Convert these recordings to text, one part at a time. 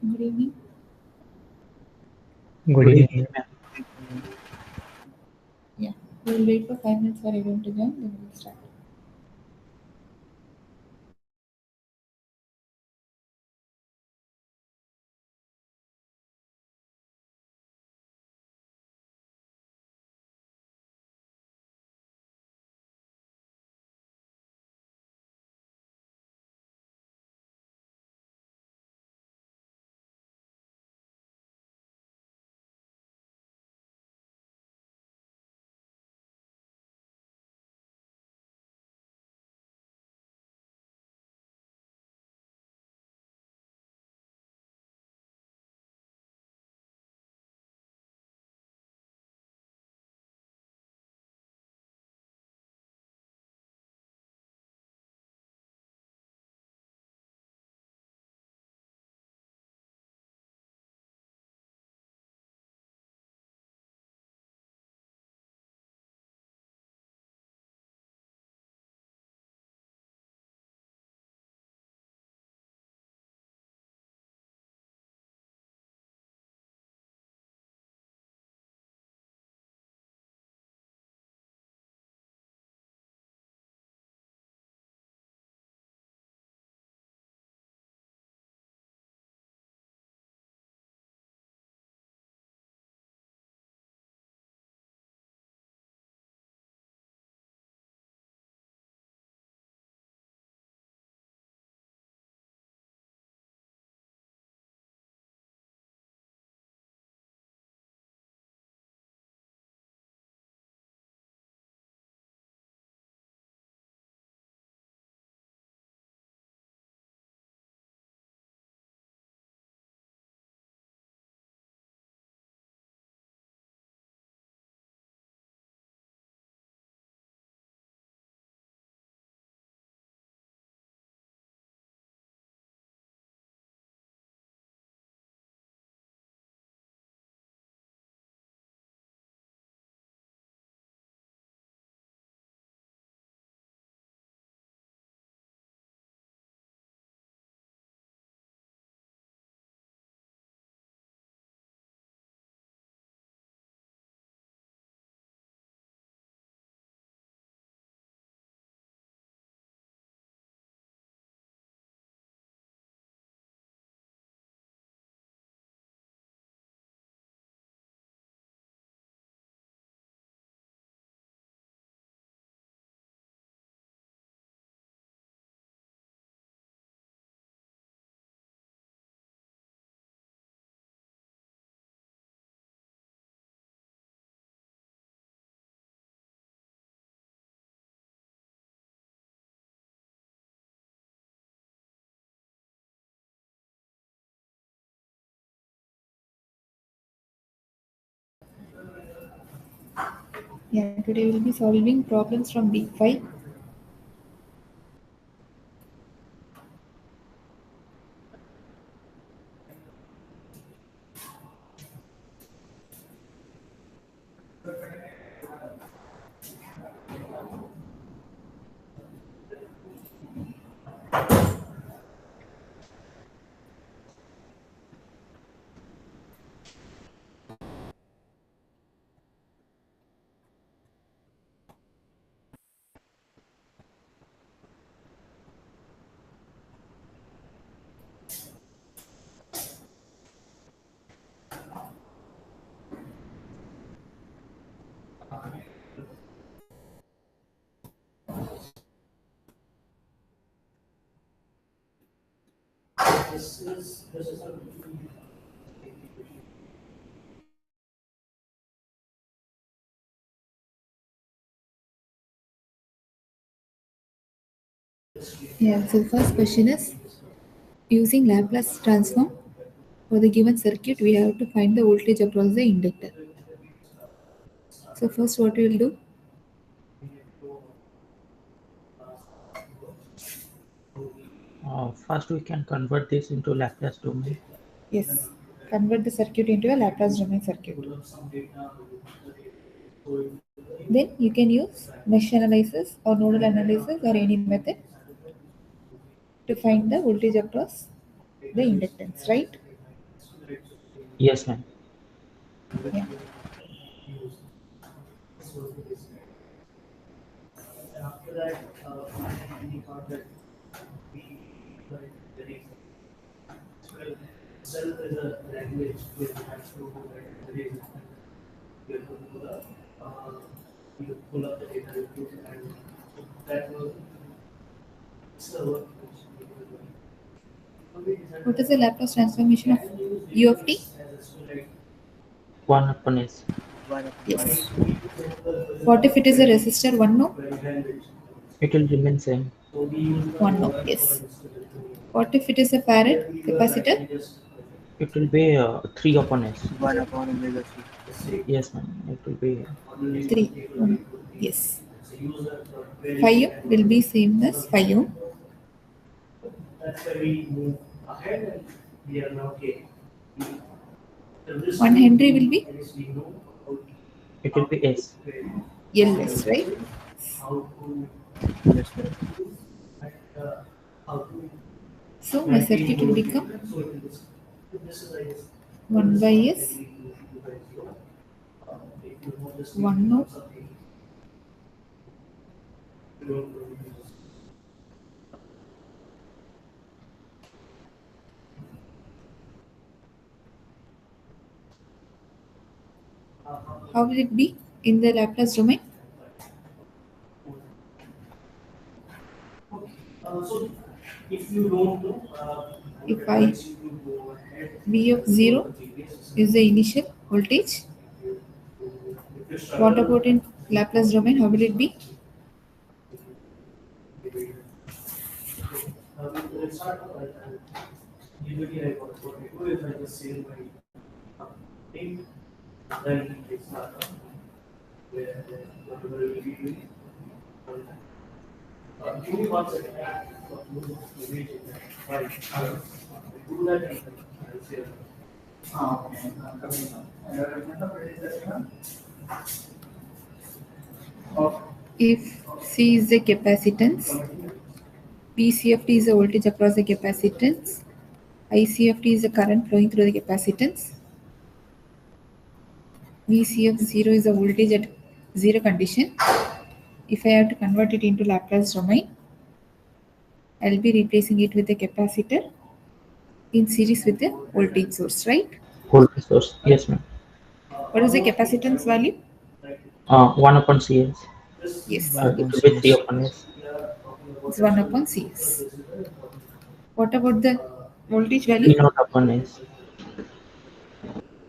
Good evening. Good evening, ma'am. Yeah, we'll wait for 5 minutes for everyone to join, then we'll start. Yeah, today we'll be solving problems from week 5. Yeah, so the first question is using Laplace transform for the given circuit, we have to find the voltage across the inductor. So, first, what we will do? First, we can convert this into Laplace domain. Yes, convert the circuit into a Laplace domain circuit. Then you can use mesh analysis or nodal analysis or any method to find the voltage across the inductance, right? Yes, ma'am. Yeah. What is the Laplace transformation of u of t? 1 upon S. yes. What if it is a resistor 1 ohm? It will remain same. 1 ohm, yes. What if it is a farad capacitor? It will be 3 upon S. 1 upon omega c. Yes, ma'am. It will be 3 ohm, yes. 5 ohm will be same as 5 ohm. 1 Henry will be it will be S. Ls, right? Yes, ma'am. So my circuit will become 1 by S, 1 ohm, how will it be in the Laplace domain? If I V of 0 is the initial voltage, what about in Laplace domain? How will it be? If C is the capacitance, VCFT is the voltage across the capacitance, ICFT is the current flowing through the capacitance, VCF0 is the voltage at zero condition. If I have to convert it into Laplace domain, I'll be replacing it with a capacitor in series with the voltage source, right? Voltage source. Yes, ma'am. What is the capacitance value? 1 upon CS. Yes, 1 It upon will be 3 cs. upon S. it's 1 upon Cs. What about the voltage E value? naught upon S.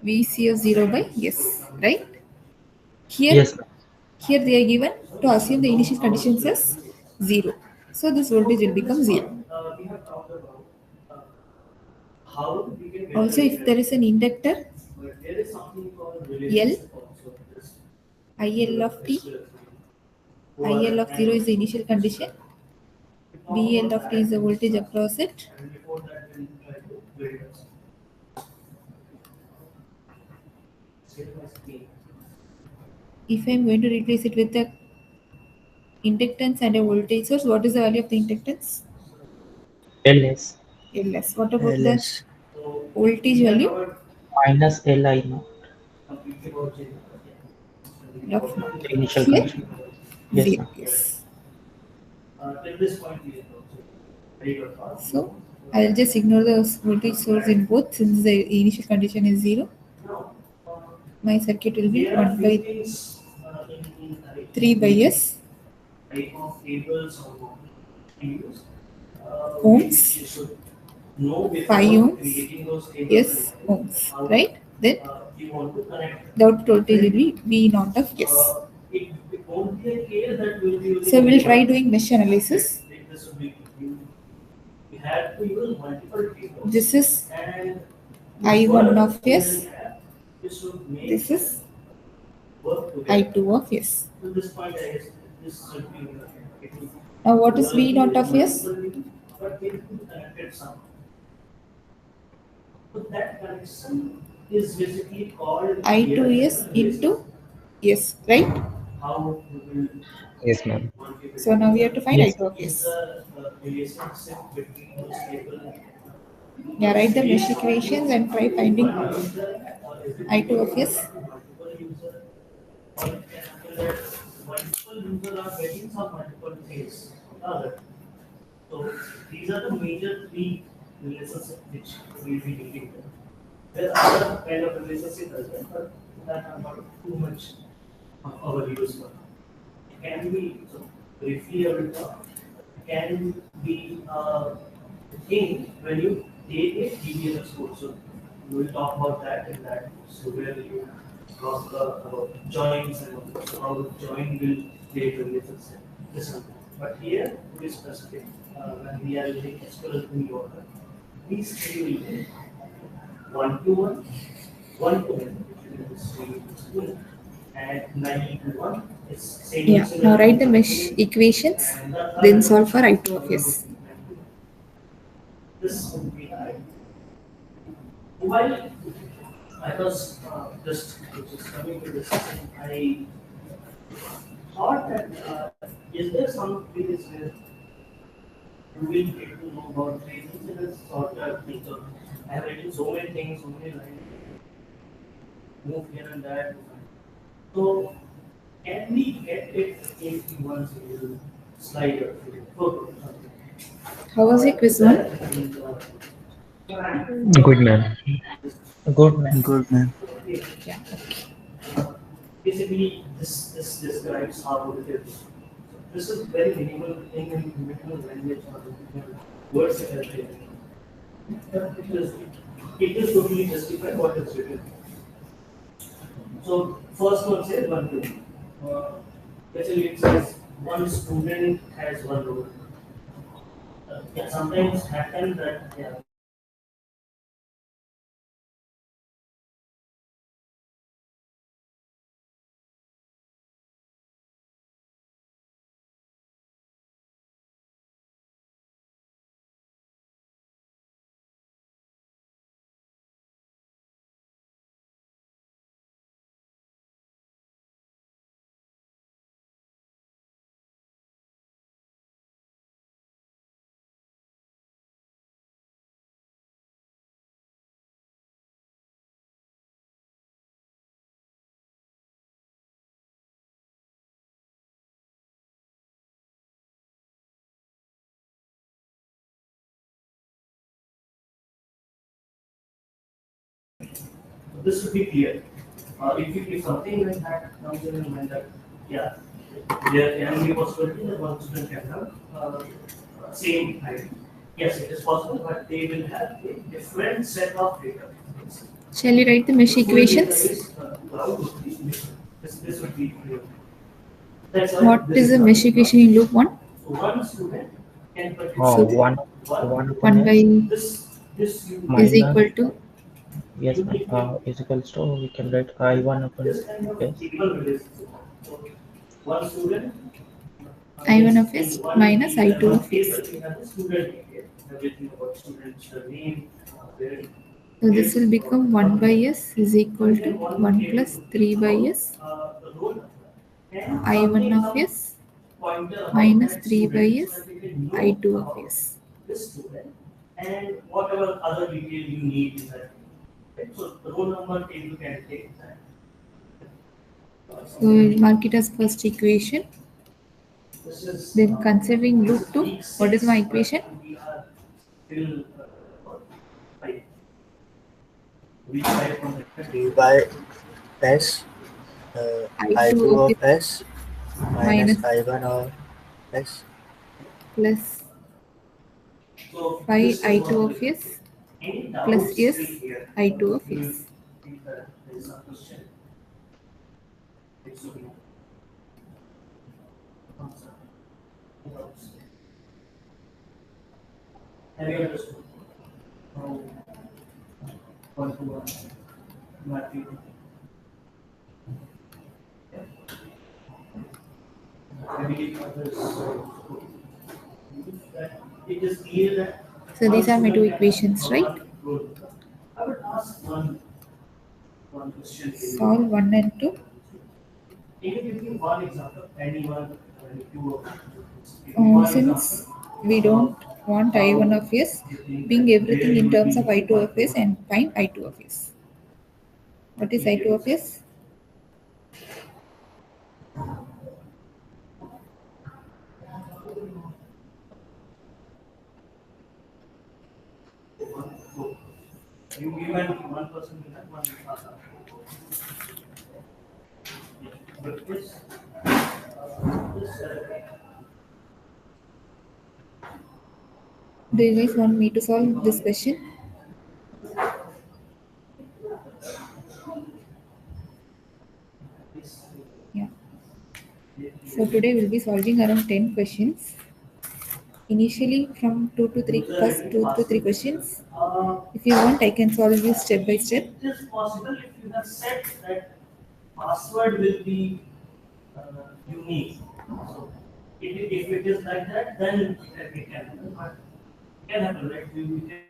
VCF0 by yes, right? Here, Yes, ma'am. here they are given to assume the initial conditions as 0. So this voltage will become 0. Also, if there is an inductor L, IL of t, IL of 0 is the initial condition, VL of t is the voltage across it. If I am going to replace it with the inductance and a voltage source, what is the value of the inductance? LS Ls. What about the ls voltage value? minus LI naught. Of naught. The initial Here, condition. Yes, 0. ma'am. Yes. So I'll just ignore the voltage source in both since the initial condition is 0. My circuit will be 1 by 3 by S ohms, 5 ohms, S ohms, right? Then the output voltage will be V naught of S. So we'll try doing mesh analysis. This is I1 of S. This is I2 of S. Now what is V naught of S? I2S into S, right? Yes, ma'am. So now we have to find Yes. I2 of S. Yeah, write the mesh equations and try finding I2 of S. Multiple users are getting some multiple things. So these are the major three relationships which we will be dealing with. There are other kind of relationships as well, but that are not too much of our use for. It can be so briefly I will talk. It can be a thing when you take a DBMS course. So we will talk about that in that. So where you talk about joins and so how join will create a relationship. This one. But here to be specific, when we are using SQL in order, these three will be one to one, one to one, which is and 9 to 1 is same. Yeah, now write the mesh equations, then solve for I2 of S. This would be I. While I was just coming to this, I thought that is there some place where you will get to know about three things in a sort of thing. So I have written so many things, so many lines, move here and there. So can we get it in one single slide or photo or something? How was your quiz one? Good man. Good man. Good man. Yeah. Basically, this describes how it is. This is very minimal thing in minimal language or minimal words that are written. But it is totally justified what is written. So first one says 1 2. Basically it says one student has one role. Yeah, sometimes happen that yeah, this should be clear. If something like that comes in mind that yeah, there can be possibility that one student can have same height. Yes, it is possible, but they will have a different set of data. Shall you write the mesh equations? This would be clear. That's why What this is the not- mesh equation in loop 1? So one student can Oh, So- one 1 upon by S this you is minus equal to yes is equals to we can write I1 upon this kind of S. equal relationship. So one student I1 of S minus I2 of S. Everything about students, name, where So this will become 1 by S is equal to 1 plus 3 by S I1 of S minus 3 by S I2 of S. this student and whatever other detail you need in that. Right? So the roll number table can take that. So we'll mark it as first equation. This is Then considering loop 2, what is my equation? we are still five. We try from the D by S, I2 of S minus minus I1 of S. plus so 5 this is I2 what of we- S any plus doubts S still here? I2 of You S. think that there is a question? It's okay. Answer. Doubts. Have you understood? How one to one mapping? Maybe others. It is clear that. So these are my two equations, right? I would ask one question. Solve 1 and 2. Can you give me one example? Anyone, two of Since we don't want I1 of S, bring everything in terms of I2 of S and find I2 of S. What is I2 of S? You given one person will have one answer. But Do you guys want me to solve this question? Yeah. So today we'll be solving around 10 questions. Initially from 2 to 3, first 2 to 3 questions. If you want, I can solve you step by step. it is possible if you have said that password will be unique. So if it is like that, then it can happen. But it can happen, right? We can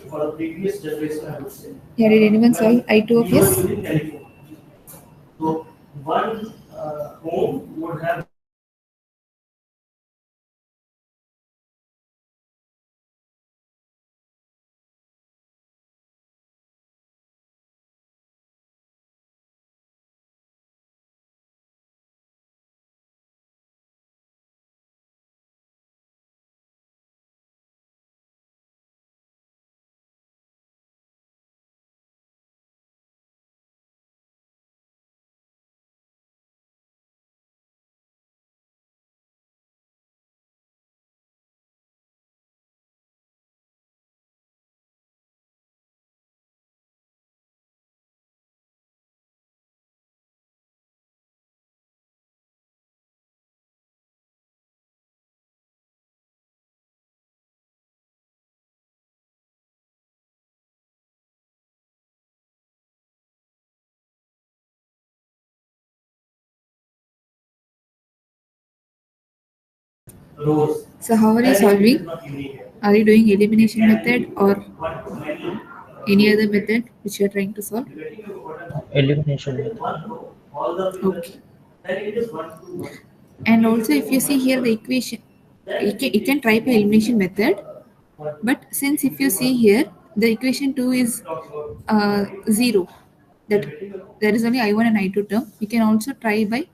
for the previous generation, I would say. Yeah, did anyone solve I2 of We were S? using telephone. So one home would have rows. So how are you It is solving? not unique. Are you doing elimination method or But many, any other method which you are trying to solve? depending on what Elimination method. one row, all the figures, Okay. then it is 1 to 1. And also if you see here the equation, you can try by elimination method. But since if you see here, the equation 2 is 0, that there is only I1 and I2 term. You can also try by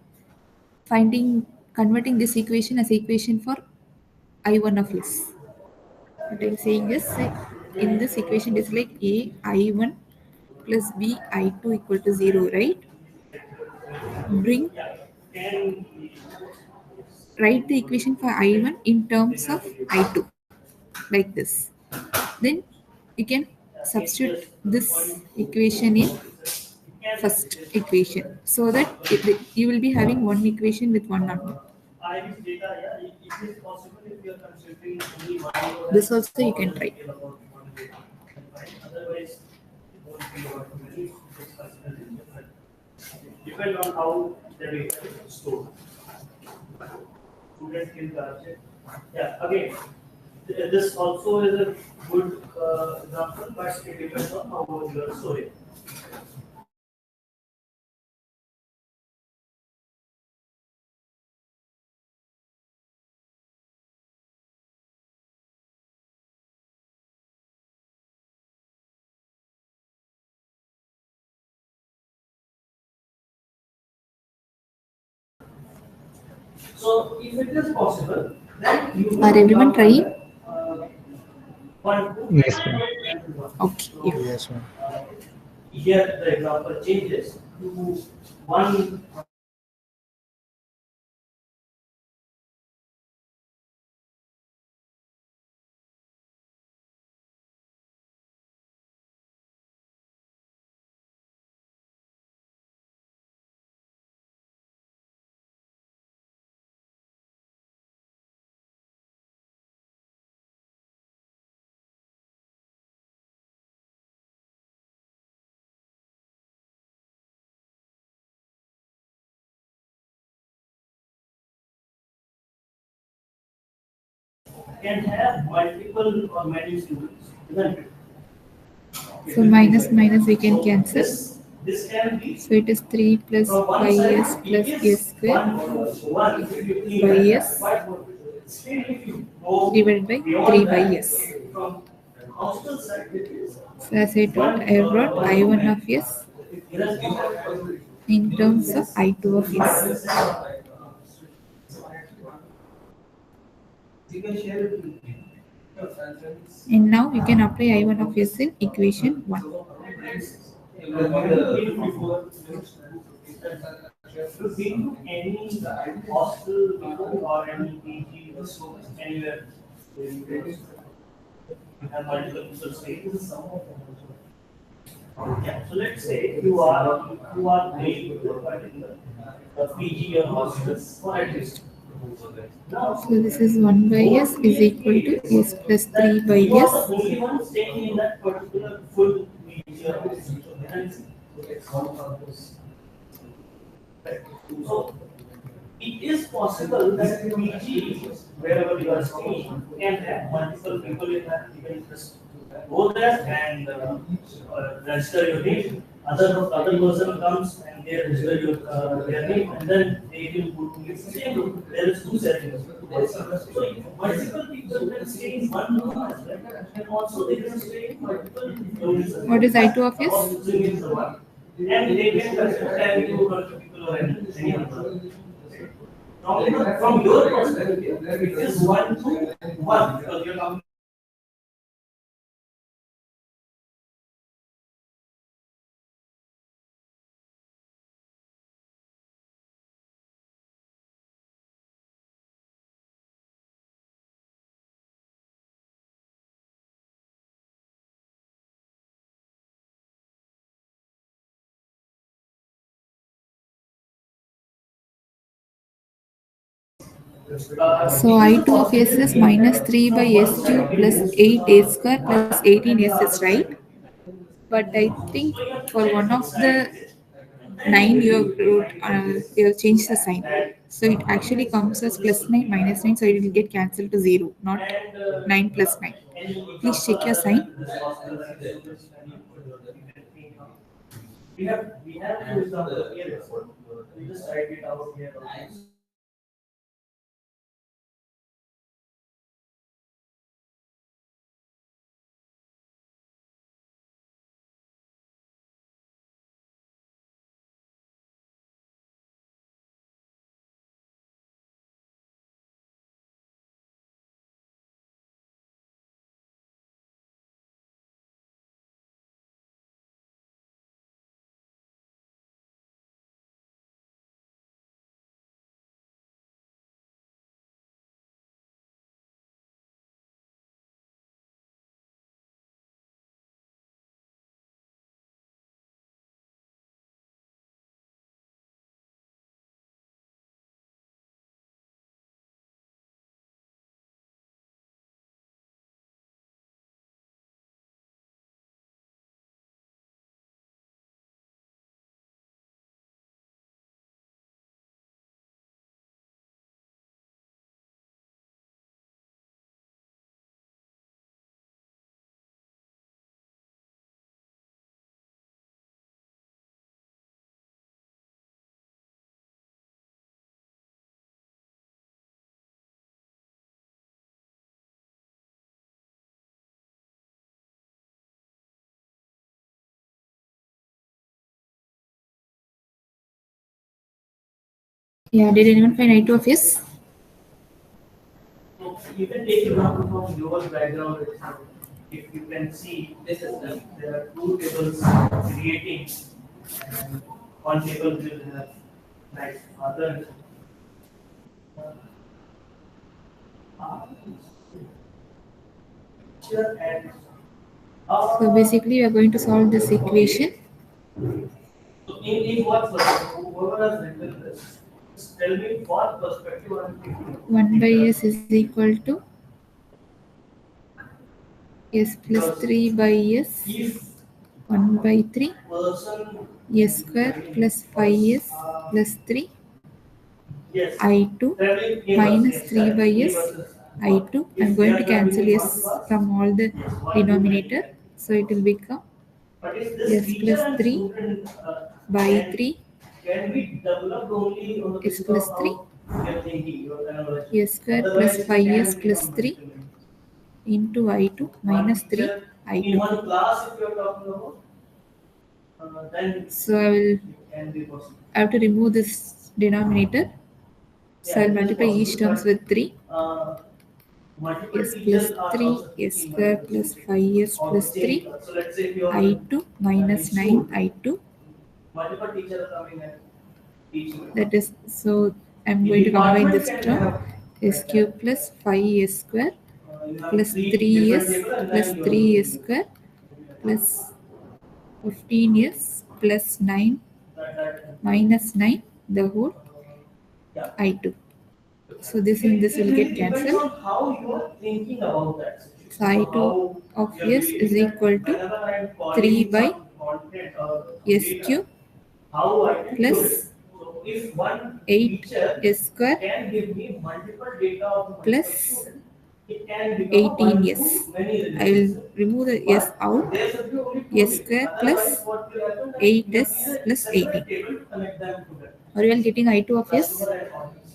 converting this equation as equation for I1 of S. What I'm saying is, in this equation, it's like A I1 plus B I2 equal to 0, right? Bring Write the equation for I1 in terms of I2, like this. Then you can substitute this equation in first equation so that you will be having one equation with one number. Iris data, yeah, it is possible if you are considering only one. This also you can try. Otherwise, it won't be about many. Depend on how the data is stored. Student can charge it. Yeah, again, this also is a good example, but it depends on how you are storing. So, if it is possible, then you Are everyone trying? one, Yes, ma'am. Okay. Yeah. Yes, ma'am. here the example changes to one can have multiple or many students, isn't it? So minus minus we can cancel. This can be So it is 3 plus from one 5s side, plus it a is square one if you clean by that, s still if you go divided by beyond 3 by that, s. from hostel side, it is So as I told, I have brought I1 of s in terms of I2 of s. And now you can apply I1 of s in equation 1. should be any hostel or any PG anywhere where you have multiple people staying. Yeah, so let's say you are paying a particular PG or hostel for at least. Now, So this is 1 by s is equal to s plus 3 by you are s. the only one staying in that particular full PG or hostel. So it is possible that PG, wherever you are staying, can have multiple people in that. You can just go there and register your name. Other person comes and they register their name, and then they will put in the same room. There is two settings. So if multiple people can stay in one room as well, and also they can stay in multiple rooms. What is I2 of s? All using in the one. And they can consider 10 to 20 people or any other. From your perspective, it is 1 to 1 because you're coming. So I2 of s is minus 3 by s cube plus 8 a square plus 18 s is right. But I think for one of the 9 you have changed the sign. So it actually comes as plus 9 minus 9, so it will get cancelled to 0, not 9 plus 9. Please check your sign. We have to example here. We just write it out here. Yeah, did anyone find I2 of s? So you can take example from your background itself. If you can see, there are two tables creating, and one table will have like other. And So basically we are going to solve this equation. in what perspective? Whoever has written this, just tell me what perspective I'm taking. 1 by s is equal to s plus 3 by s If 1 by 3 person, s square plus 5s plus 3 yes, I2 tell me minus 3 by s I2. I'm going to cancel s from all the denominator. So it will become But if this s teacher plus and 3 student by can 3 be developed only on the s basis plus of 3 how they are thinking, your analogy. s square plus Otherwise, it 5s can plus become 3 multiple. into I2 minus 3 In I2. one class, if you are talking about, then So I will it can be possible. I have to remove this denominator. So Yeah, I'll it is multiply each possible, terms but, with 3. multiple S plus teachers are 3 also s thinking square multiple plus things 5s or plus the same 3 class. So let's say if you are I2 minus in 9 school, I2. multiple teachers are coming and teaching. That is, so I'm The going to combine department this can term have s cube plus 5s square you have plus three 3s different table and plus then you 3s square plus 15s plus 9 that minus 9 the whole yeah. I2. So this and this will get Depends cancelled. on how you are thinking about that situation. So I2 How of you are s is believing that equal to whenever I am calling 3 by some content or s data, cube how I can plus do it. So if one 8 teacher s square can give me multiple data of multiple plus students, it can become 18 one yes. to many I will relations. remove the s But out. there should be only two S tables. square Otherwise, plus what will happen that 8s you need a plus separate 18. table to connect them together. Are you all getting I2 of s? Customer and audience.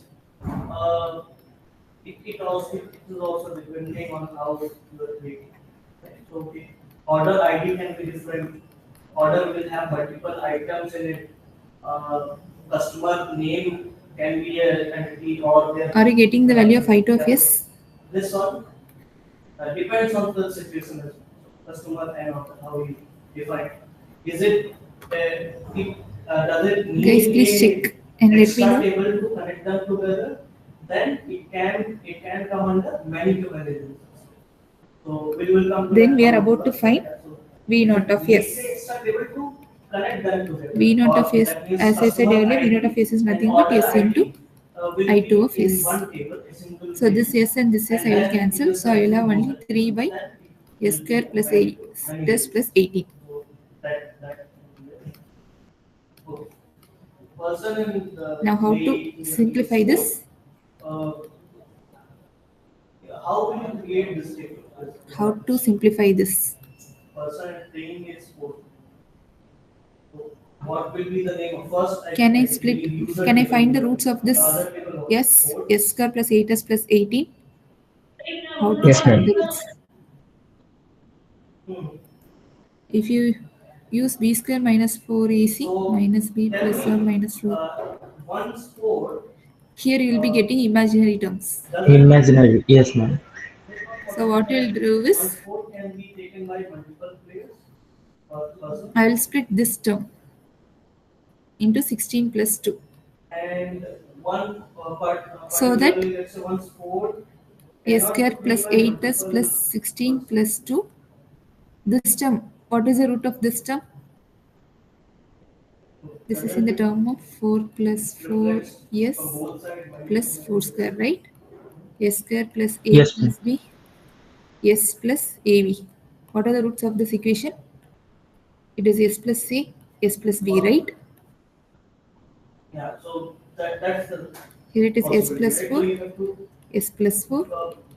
It is also depending on how you are creating. Right? So order ID can be different. Order will have multiple items in it. Customer name can be an entity or there. Are you getting the value of I2 of s? This one depends on the situation as well. Customer and order, how you define. Is it, does it need Guys, please a check and let me extra know. table to connect them together? Then it can come under many to many reasons. So we will come to Then that we are how it about to works. find So V naught of make s. a extra table to connect them together. V naught Or of s, that means as I said customer earlier, V naught of ID s is and nothing but order s into ID, will I2 be of in s. one table, a single So this table. s and this s I will cancel. So I will have only 3 by s square plus 8 s plus 18. So that okay. Person in the Now how way to he simplify creates this? code, how will you create this table? How to simplify this? Person playing its code. So what will be the name of first? Can I split? Can I find the roots of this? Other table of Yes, code. s square plus 8s plus 18. How to Yes, find ma'am. the roots? If you use b square minus 4ac So, minus b tell plus or me, minus root, one's code here you will be getting imaginary terms. doesn't. Imaginary. Yes, ma'am. So what you will do One is, code can be taken by multiple players or person. I will split this term into 16 plus 2. And one So that particularly, let's say one's code a cannot square be plus played by 8s multiple plus 16 persons. plus 2. This term, what is the root of this term? This is in the term of 4 plus 4 yes plus 4 square, right? S square plus 8 Yes, ma'am. plus b s plus ab. What are the roots of this equation? It is s plus c, s plus b, right? Yeah, so that's the Here it is s possibility, plus right? 4, So you have to s plus 4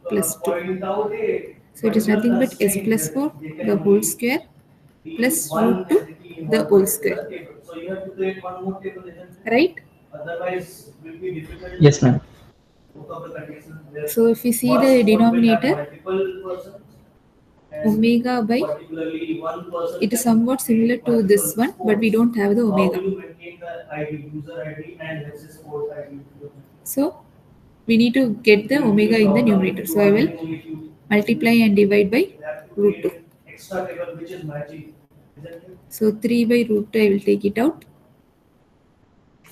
plus 2. point out a So it is nothing but s constraint plus that 4 they can the whole only square be plus one root 2 entity in the one whole particular square, table. So you have to create one more table, isn't it? right? Otherwise, it will be difficult Yes, ma'am. to look up the conditions where So if we see first the code will have denominator, multiple persons and omega by, particularly one person it is can somewhat similar create to this multiple one, but we codes. don't have the How omega. will you maintain the ID, user ID and access code ID? So we need to get the omega in the numerator. So I will multiply and divide by You have to root 2. create an extra table which is matching, isn't it? So 3 by root 2 I will take it out.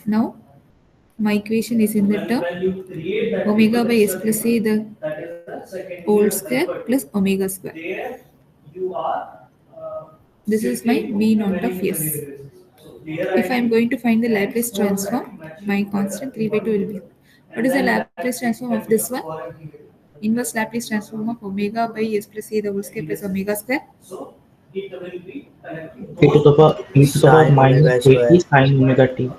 Now my equation is in the term When you create that omega table, by s extra plus a table, the that is the second whole layer square convert. plus omega square. There you are. This is my shifting v to naught many of many s. bases. So there If I am going to find the and Laplace code transform, matching my together constant 3 in by one 2 will be. table. What And is the then Laplace that transform of can this become one? foreign table. Inverse Laplace transform of omega by s plus a the whole square plus omega square. So it will be connecting E to the power Sine minus omega 8t square. sine omega t.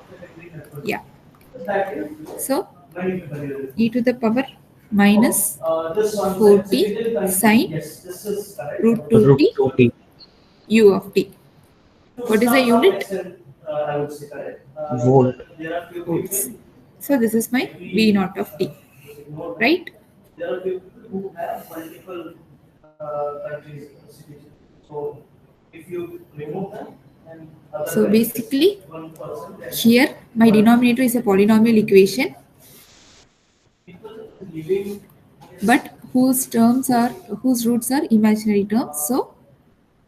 Yeah. That is So many people use it. e to the power minus This one 4t sine yes, this is correct. root Root 2t 2t. u of t. What is the unit? I would say correct. Volt. There are few Volts. people, So this is my v naught of t, ignore that. right? There are people who have multiple countries, cities. So if you remove them, then So basically, 1%, here my denominator is a polynomial equation, people living but whose roots are imaginary terms. So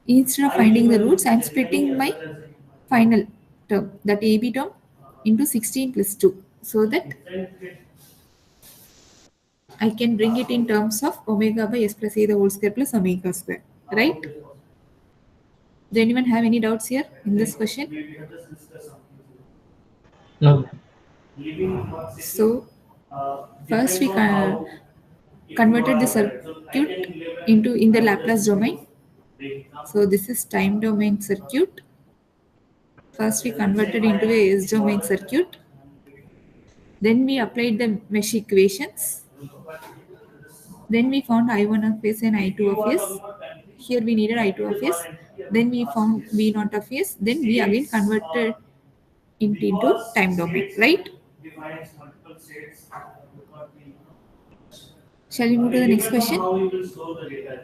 instead of finding the roots, I am splitting my final term, that AB term, into 16 plus 2, so that I can bring it in terms of omega by s plus a the whole square plus omega square, right? Does anyone have any doubts here in this question? we have just discussed something. No. Living in one city, So first we depends on how converted the So I circuit can live into in the Laplace domain. in So this is time domain circuit. First we converted into a S domain circuit. Then we applied the mesh equations. Then we found I1 of S and I2 of S. Here we needed I2 of S. Then we found V0 of S. Then we again converted it into time domain, right? defines multiple states. Shall we move to the next question? How you will store the data.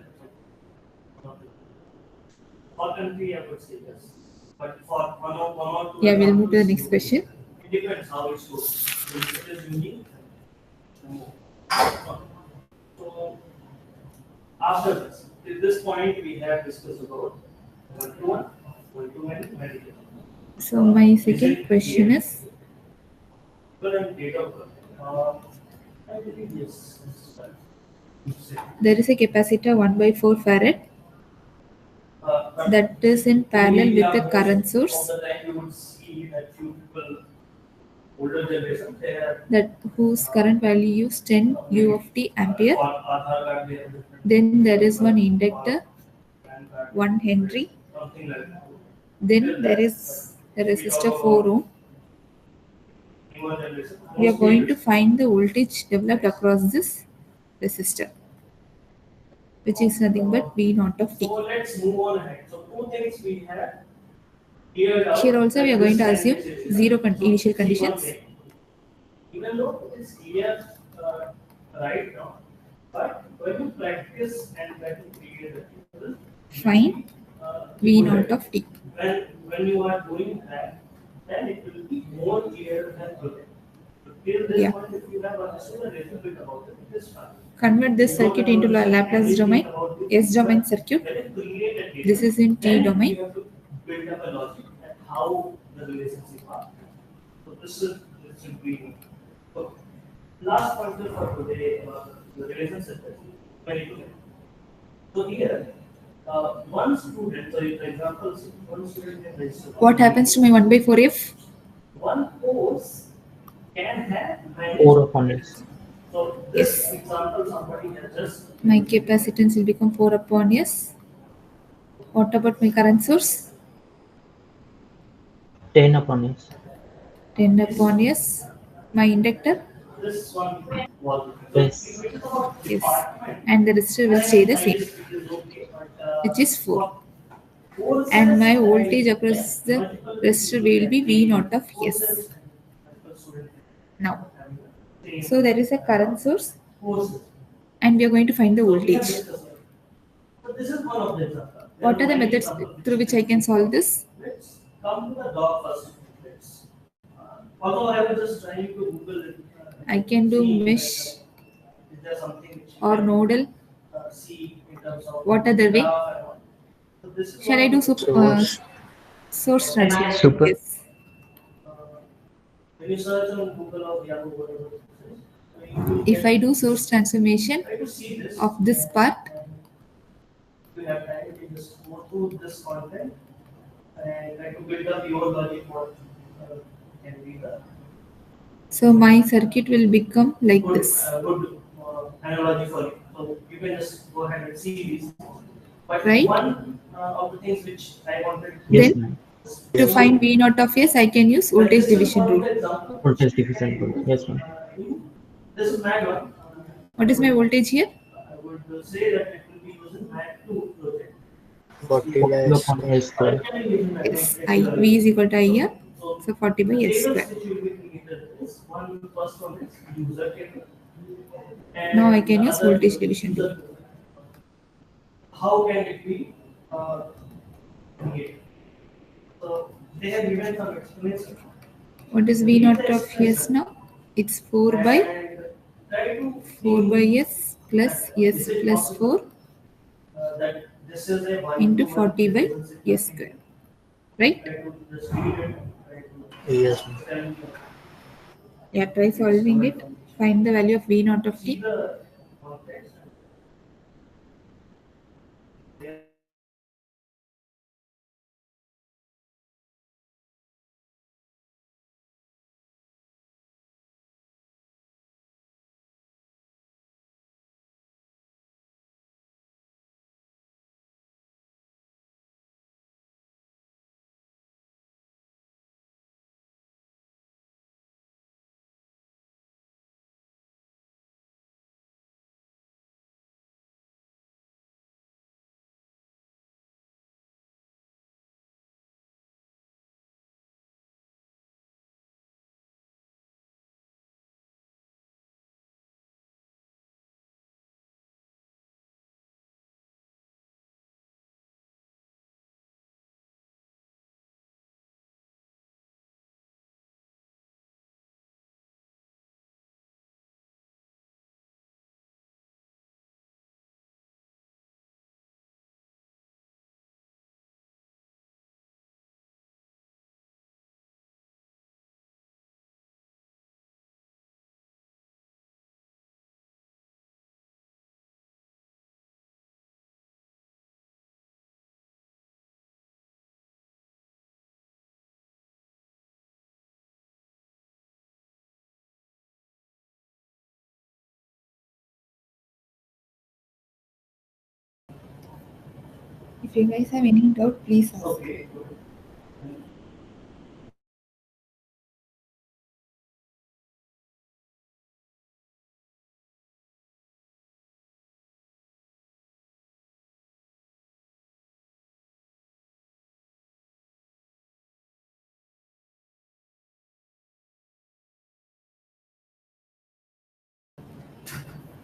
For country, I would say yes. But for one or two. Yeah, we'll move to the next question. It depends how it's stored. If it is unique, so after this, at this point, we have discussed about 1 to 1, 1 to many, many. So my second question is, But date of birth. I believe yes. there is a capacitor 1 by 4 farad that is in parallel with the current source Of the time you would see that few people, older generation, they are that whose current value is 10 u of t ampere. on Aadhaar card, they have different Then there is one inductor, PAN card, 1 Henry. something like that. Then there is a resistor 4 ohm. Newer generation. We are going to find the voltage developed across this resistor, which is nothing but V naught of t. So let's move on ahead. So two things we have cleared out. Here also we are going to assume zero initial See one conditions. thing. Even though it is clear right now, but when you practice and when you create the table, Find V naught of t. when you are doing that, then it will be more clear than today. So till this Yeah. point, if you have understood a little bit about it, it is fine. Convert this circuit into Laplace domain, S domain circuit. When you create a table, This is in t then domain. you have to build up a logic and how the relationship are. So this will be so last pointer for today, the relationship is very good. So here, one student, so for example, one student can register. What happens to my 1 by 4f? One course can have 4 upon s. So this example, somebody has just My capacitance will become 4 upon s. What about my current source? 10 upon s. 10 upon s. My inductor? this one was Yes. Yes. And the resistor will stay the same, which is 4. And my voltage across the resistor will be V naught of S. Now, so there is a current source and we are going to find the voltage. So this is one of the examples. What are the methods through which I can solve this? Let's come to the dog first. Although I was just trying to Google it. I can do see, mesh is there something which you or can, nodal. see in terms of What other way? graph and all. So this is Shall I one do of the- source transformation? Super. Yes. When you search on Google or Yahoo, whatever it says, you If can I do source transformation try to see this. of this part, If you have time, you can just go through this content and try to build up your logic what can be the so my circuit will become like good, this. good analogy for you. So you can just go ahead and see these. But Right. one of the things which I wanted Yes, Then- ma'am. To find V naught of S, I can use voltage division rule. Voltage division rule. Yes, ma'am. This is MAG one. What is my voltage here? I would say that it will be using MAC to project. 40 by S upon square. A square. Yes, I V is equal to IR. So 40 by S Tables square. which you will be created is one first one is user table. Now I And can the use other voltage is division user rule. table. How can it be created? So they have given some explanation. What is V naught of S now? It's 4 by And try to 4 by think S plus that S is it plus possible, 4 that this is a one into to one 40 by relationship. S square. Right? Try to just read it, try to Yes, ma'am. tell me. Yeah, try solving it. Find the value of V naught of See T. the context. If you guys have any doubt, please ask. Okay.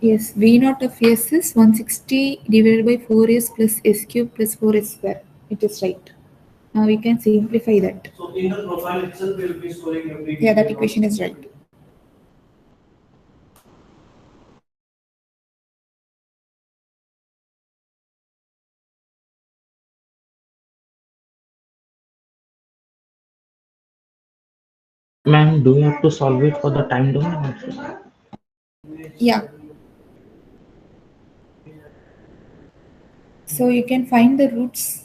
Yes, V naught of S is 160 divided by 4S plus S cube plus 4S square. It is right. Now we can simplify that. So in the profile itself, we will be storing every Yeah, that detail equation of- is right. Ma'am, do you have to solve it for the time domain also? Yeah. So you can find the roots.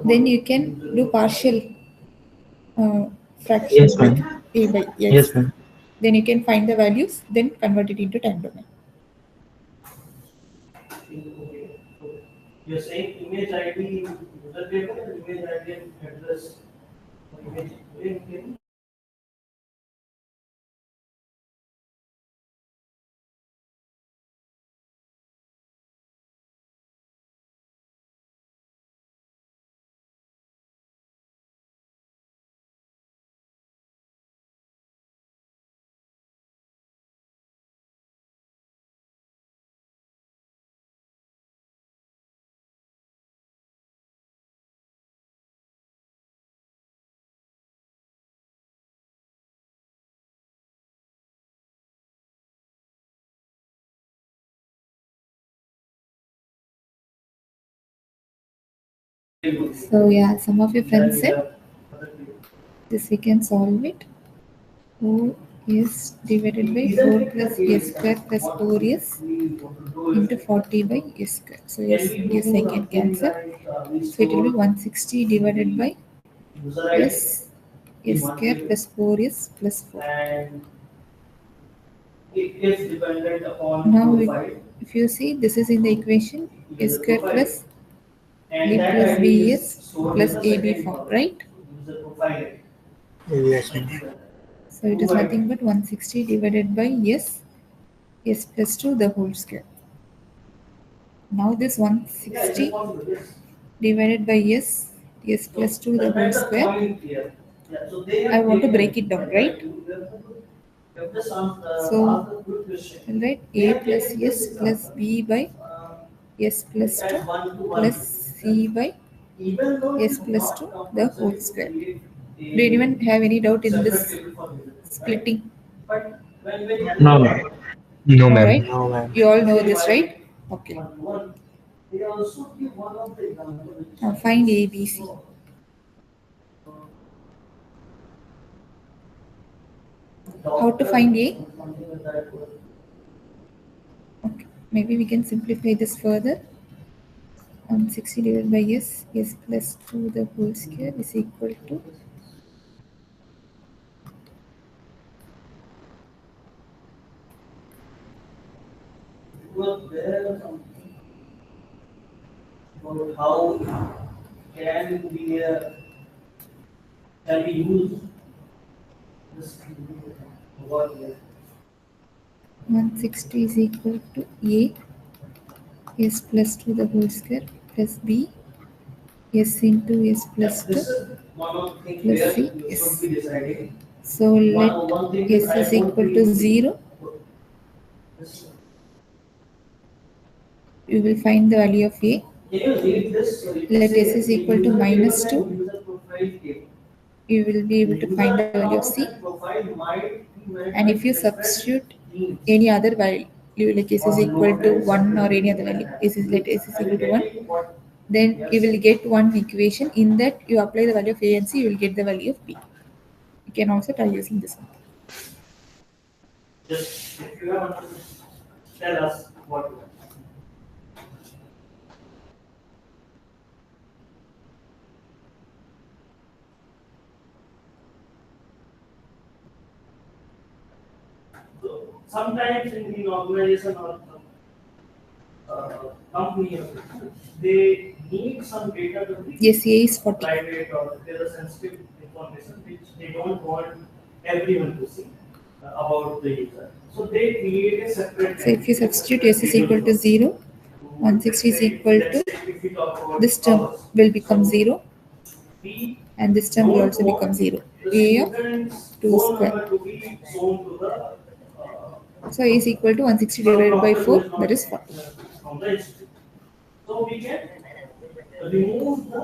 Then you can do partial fraction Yes, with ma'am. A by S. Yes, ma'am. Then you can find the values, then convert it into time domain. Okay. You're saying image ID user table and image ID and address. Image table. So yeah, some of your friends said this we can solve it. 4s divided by 4 plus s square plus 4s into 40 by s square. So yes, I can cancel. So it will be 160 divided by User ID. s square plus 4s plus 4. And it is dependent upon Now profile. if you see, this is in the equation s square plus And b that plus ID b is is stored plus in the ab second form, column. right? User profile. Yes, ma'am. So it is nothing but 160 divided by s plus 2 the whole square. Now this 160 divided by s plus 2 the whole square. I want to break it down, right? So I'll write a plus s plus b by s plus 2 plus c by s plus 2 the whole square. Do anyone have any doubt in this splitting? No, ma'am. No, All ma'am. right. No, ma'am. You all know this, right? Okay. Now find a, b, c. How to find a? Okay. Maybe we can simplify this further. 160 divided by s plus 2 the whole square is equal to how can we use this word here? 160 is equal to a s plus 2 the whole square plus b s into s plus 2 This is one of the things plus where c you s. should be deciding. So let s is equal to 0. You will find the value of a. Can you read this? So you Let say s is equal to user minus table 2. and user profile table. You will be able to find the value of User c. account and profile might be met And by if you different substitute teams. any other value, like s is equal to 1 or any other value, let s is equal to 1, then you will get one equation. In that, you apply the value of a and c, you will get the value of b. You can also try using this one. Just if you want to tell us what you want. So sometimes in organization or company, they need some data to be Yes, a is 40. private or there is sensitive information which they don't want everyone to see about the user. So they create a separate. So if you substitute s is equal to 0, 160 is equal to, this term will become 0, We and this term will don't also want become 0. the a of student's 2 phone square. number to be shown to the So a is equal to 160 divided by 4, that is 40. from the institute. So we can remove the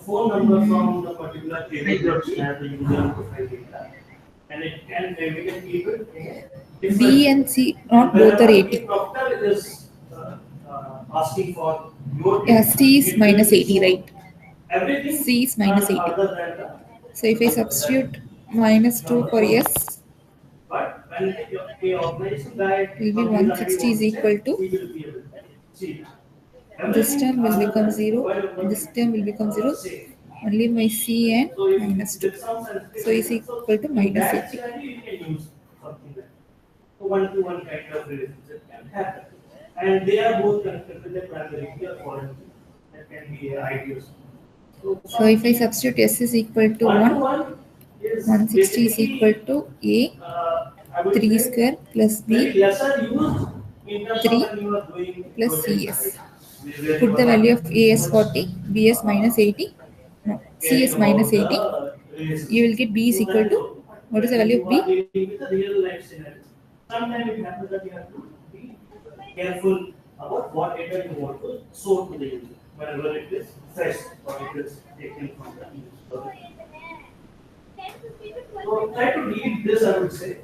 phone number from the particular table which has the user profile data, and it can we can keep it different. B and C, not both are Whenever 80. the proctor is asking for your Yeah, data, C is it will minus be 80, shown. right? Everything C is minus 80. other than the So if I substitute minus 2 for s, but when the organization guide will be 160 is equal to, we will be able to see this term will become 0, this term will become 0, only my C and minus 2. So is equal to minus 80. you can use something like one-to-one kind of relationship can happen. And they are both connected with the primary key or foreign key. That can be ideas. So if I substitute s is equal to 1, One-to-one is 160 is equal to a, I would 3 say, square plus very b lesser used in terms 3 of when you are doing plus project, cs. right? Put the value of a as 40, b as minus 80, no, c as minus 80. You will get b is equal to, what is the value of b? With the real life scenario. Sometimes it happens that you have to be careful about what data you want to show to the user whenever it is fresh or it is taken from the user. So try to read this, I would say.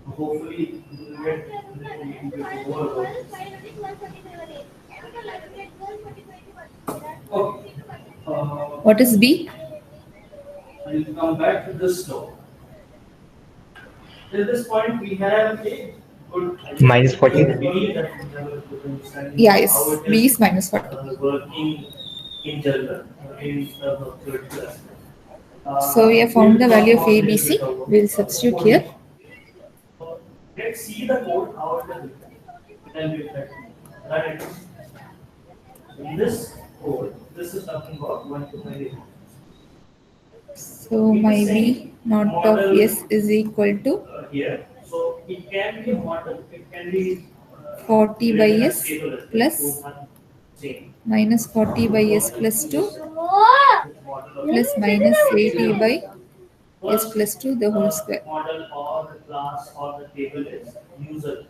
Hopefully, you will get a little bit more about it. Okay. What is b? I will come back to this now. Till this point, we have a good Minus 40. believe that we have a good understanding Yeah, of yes, how it b is is minus 40. working in general in terms of theoretical aspect. So we have found the We'll value talk of about a, b, little c. bit about, We will substitute here. Let's see the code how it is written. Then we will run it. In this code, this is talking about 1 to 5. So in my the V same naught of model, S is equal to here. So it can be a model, it can be 40 by written as S table as well. plus Both are same. minus 40 by S plus 2 Model of plus minus 80 by S first plus 2 the whole square. model or the class or the table is user.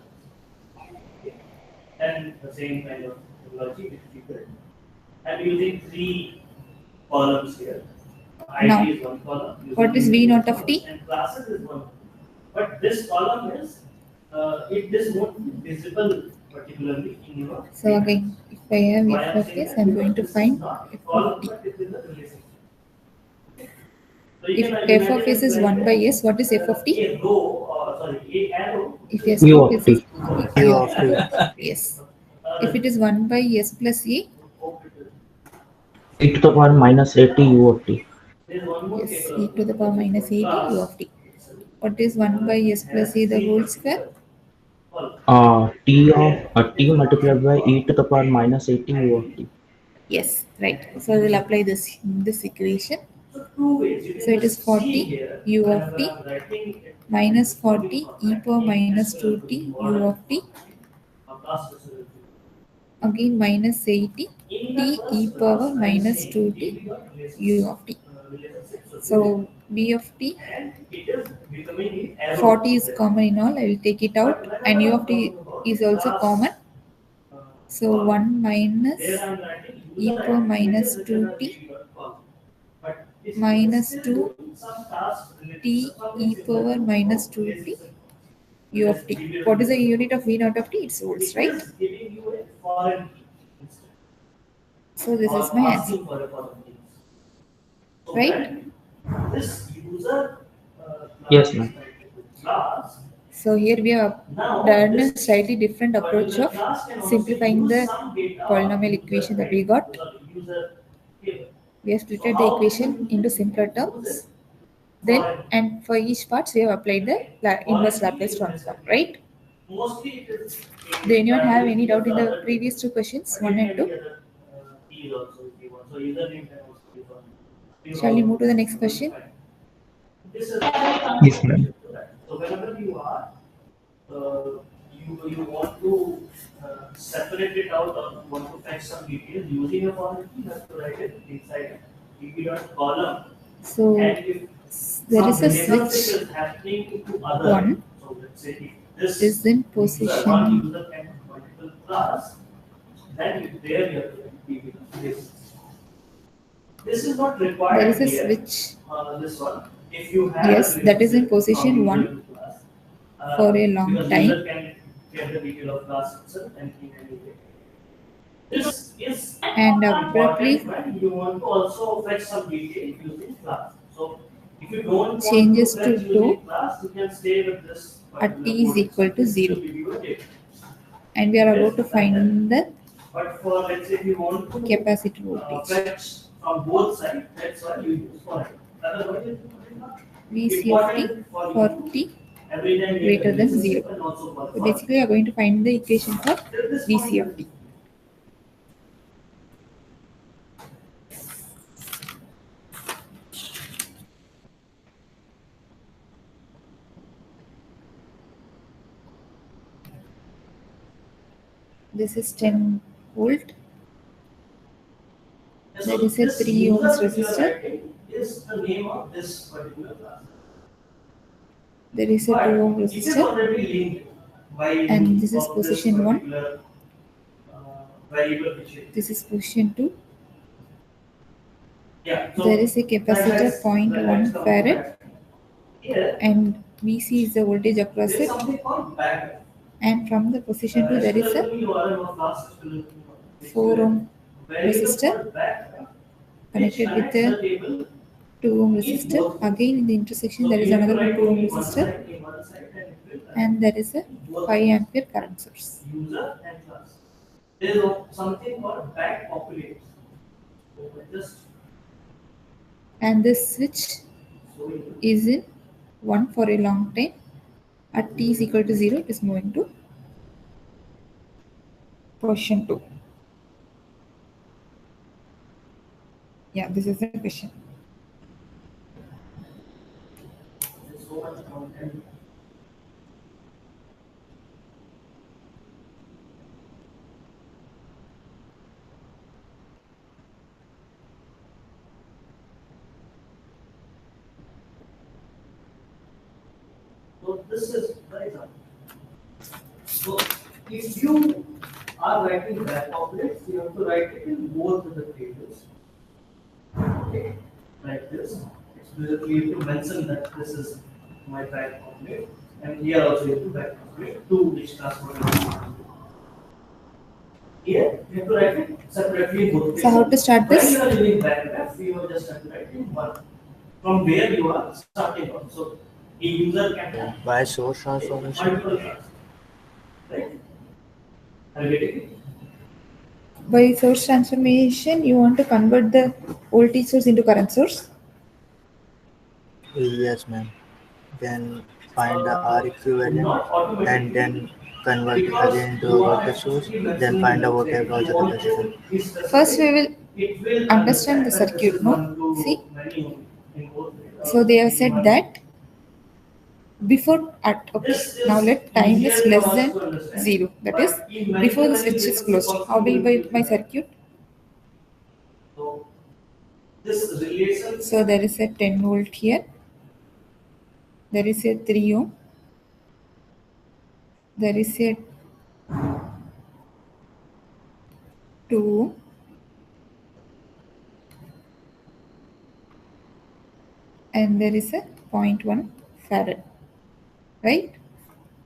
Okay. Then the same kind of logic is figured. I'm using three columns here. Now, ID is one column. what is V naught of T? And classes is one. But this column is it is not visible particularly in your. So again, if I have Why f I'm of saying S, that? I'm going to Because this is find not f of column, T. but it is a relationship. So you If can f of imagine S is like 1 by S, what is f of T? a row, sorry, a arrow. If S U of of S is T. U U of of T. T. Yes. If it is 1 by S plus A, E to the power minus 80 U of T. There's one more yes, table e to the power minus 80 U of T. What is 1 by S plus A the whole square? T multiplied by E to the power minus 80 U of T. Yes, right. So we'll apply this equation. So two ways. You So can it is just 40 see here U of whenever T I'm writing it, minus 40 e power minus 2t U of T class resolution. again minus 80 In t the e first power class, I'm minus saying 2t U of T. relationships of So B of T, and it is becoming an arrow. 40 is common in all. I will take it out, But and U whenever of T I'm talking about is also class, common. So 1 minus there I'm writing e user power and minus it is written as 2t column. But it's minus still 2 doing some tasks related t to something e similar power to minus 2t relationship. U of T. What is the unit of V naught of T? It's volts, It right? is giving you a foreign key instead, So this or is my answer, asking for a foreign key. So right? when this user Yes, ma'am. class, So here we have now done a this slightly different approach particular of class can also simplifying use the some data polynomial of equation that user we got. user table. We have So splitted the how equation you into can simpler use terms. it Then, for and for each part, we have applied the inverse Laplace transform, right? mostly it is Do anyone have any doubt in the previous two questions, 1 and 2? keys also if you want. So username can also be for Shall we move to the next question? this is Yes, ma'am. so whenever you are you want to separate it out or want to fetch some details using a foreign key, you have to write it inside it. If you don't column So and if there some is a relationship switch is happening to other. 1 So let's say if this is in user, one position, user can have multiple class, then there you have to give this. This is not required there is a here. switch, This one, if you have yes, a that is in relationship position from 1 user to class, for a long because time. user can get the detail of class itself and in any way. This is And abruptly important when you want to also fetch some detail using class. So if you don't changes want to to fetch 2 using class, you can stay with this at t particular is equal to code. It 0. will give you a data. And we are about to find the But for let's say if you want to capacitor voltage. fetch from both sides, that's why you use for it. Otherwise, it is not Vc of t important for for you t every time you greater get than relationship 0. and also for So basically, we are going to find the equation for Till this Vc point, of t. This is 10 volt. So There is a this 3 user ohms which you are resistor. writing is the name of this particular class. There is a 2 But ohm it is resistor. already linked by And this is of position 1. particular, variable which is. This is position 2. Yeah. So There is a capacitor 0.1 farad. Here, And Vc is the voltage across there is it. something called backup. And from the position 2, there is a 4 ohm resistor connected with a 2 ohm resistor. Again, in the intersection, there is another 2 ohm resistor. And there is a 5 ampere current source. User and class. There is something called back populate. So just And this switch so you is in 1 for a long time. At t is equal to 0, it is moving to position 2. Yeah, this is the question. so much content. So this is the example. So if you are writing back complex, you have to write it in both the tables. Okay, like this. Explicitly, you have to mention that this is my back complex, and here also you have to back complex to which transformation. Here you have to write it separately in both So how to tables. start When this? you are using backgraph, you have just have to write in one. From where you are starting from. So a user can have By source transformation. multiple classes, right? Are you getting it? By source transformation, you want to convert the voltage source into current source. Yes, ma'am. Then find the R equivalent Not automatically. and then convert it Because again into you a are voltage source. explicitly Then find out mentioning whatever was the you want capacitor. to be specific, First, we will it will understand the that this circuit, is no? one to See? many only in both ways. So they have said that before at okay. This is Now let time is easier less for us than to understand, 0. That is but in many before the many switch is places the closed. How will possibility by my is that. circuit? So this relation. So there is a 10 volt here. There is a 3 ohm. There is a 2 ohm. And there is a 0.1 farad, right?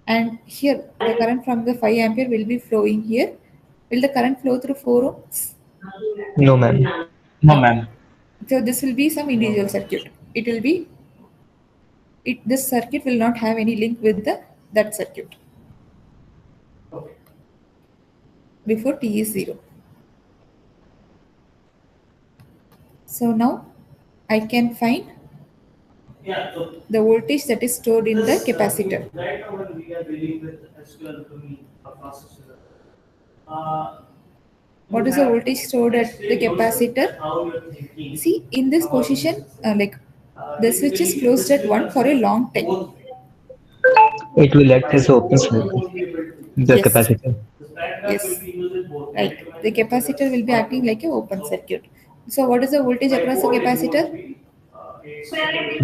And here the current from the 5 ampere will be flowing here. Will the current flow through 4 ohms? No, ma'am. No, ma'am. So this will be some individual circuit. It will be this circuit will not have any link with that circuit Okay. before t is 0. So now I can find Yeah. So the voltage that is stored in the this, capacitor. right now when we are dealing with SQL to me or fast SQL, What you is the have voltage stored at the explain yourself capacitor? that how you're thinking See, in this about position, this. like the switch is Typically, closed this at will 1 for a consider long time. both It will act as open you circuit, won't be able to use. the Yes. capacitor. This backgraph Yes. will be used in both. Right. The capacitor will be acting like an open circuit. So what is the voltage across the capacitor?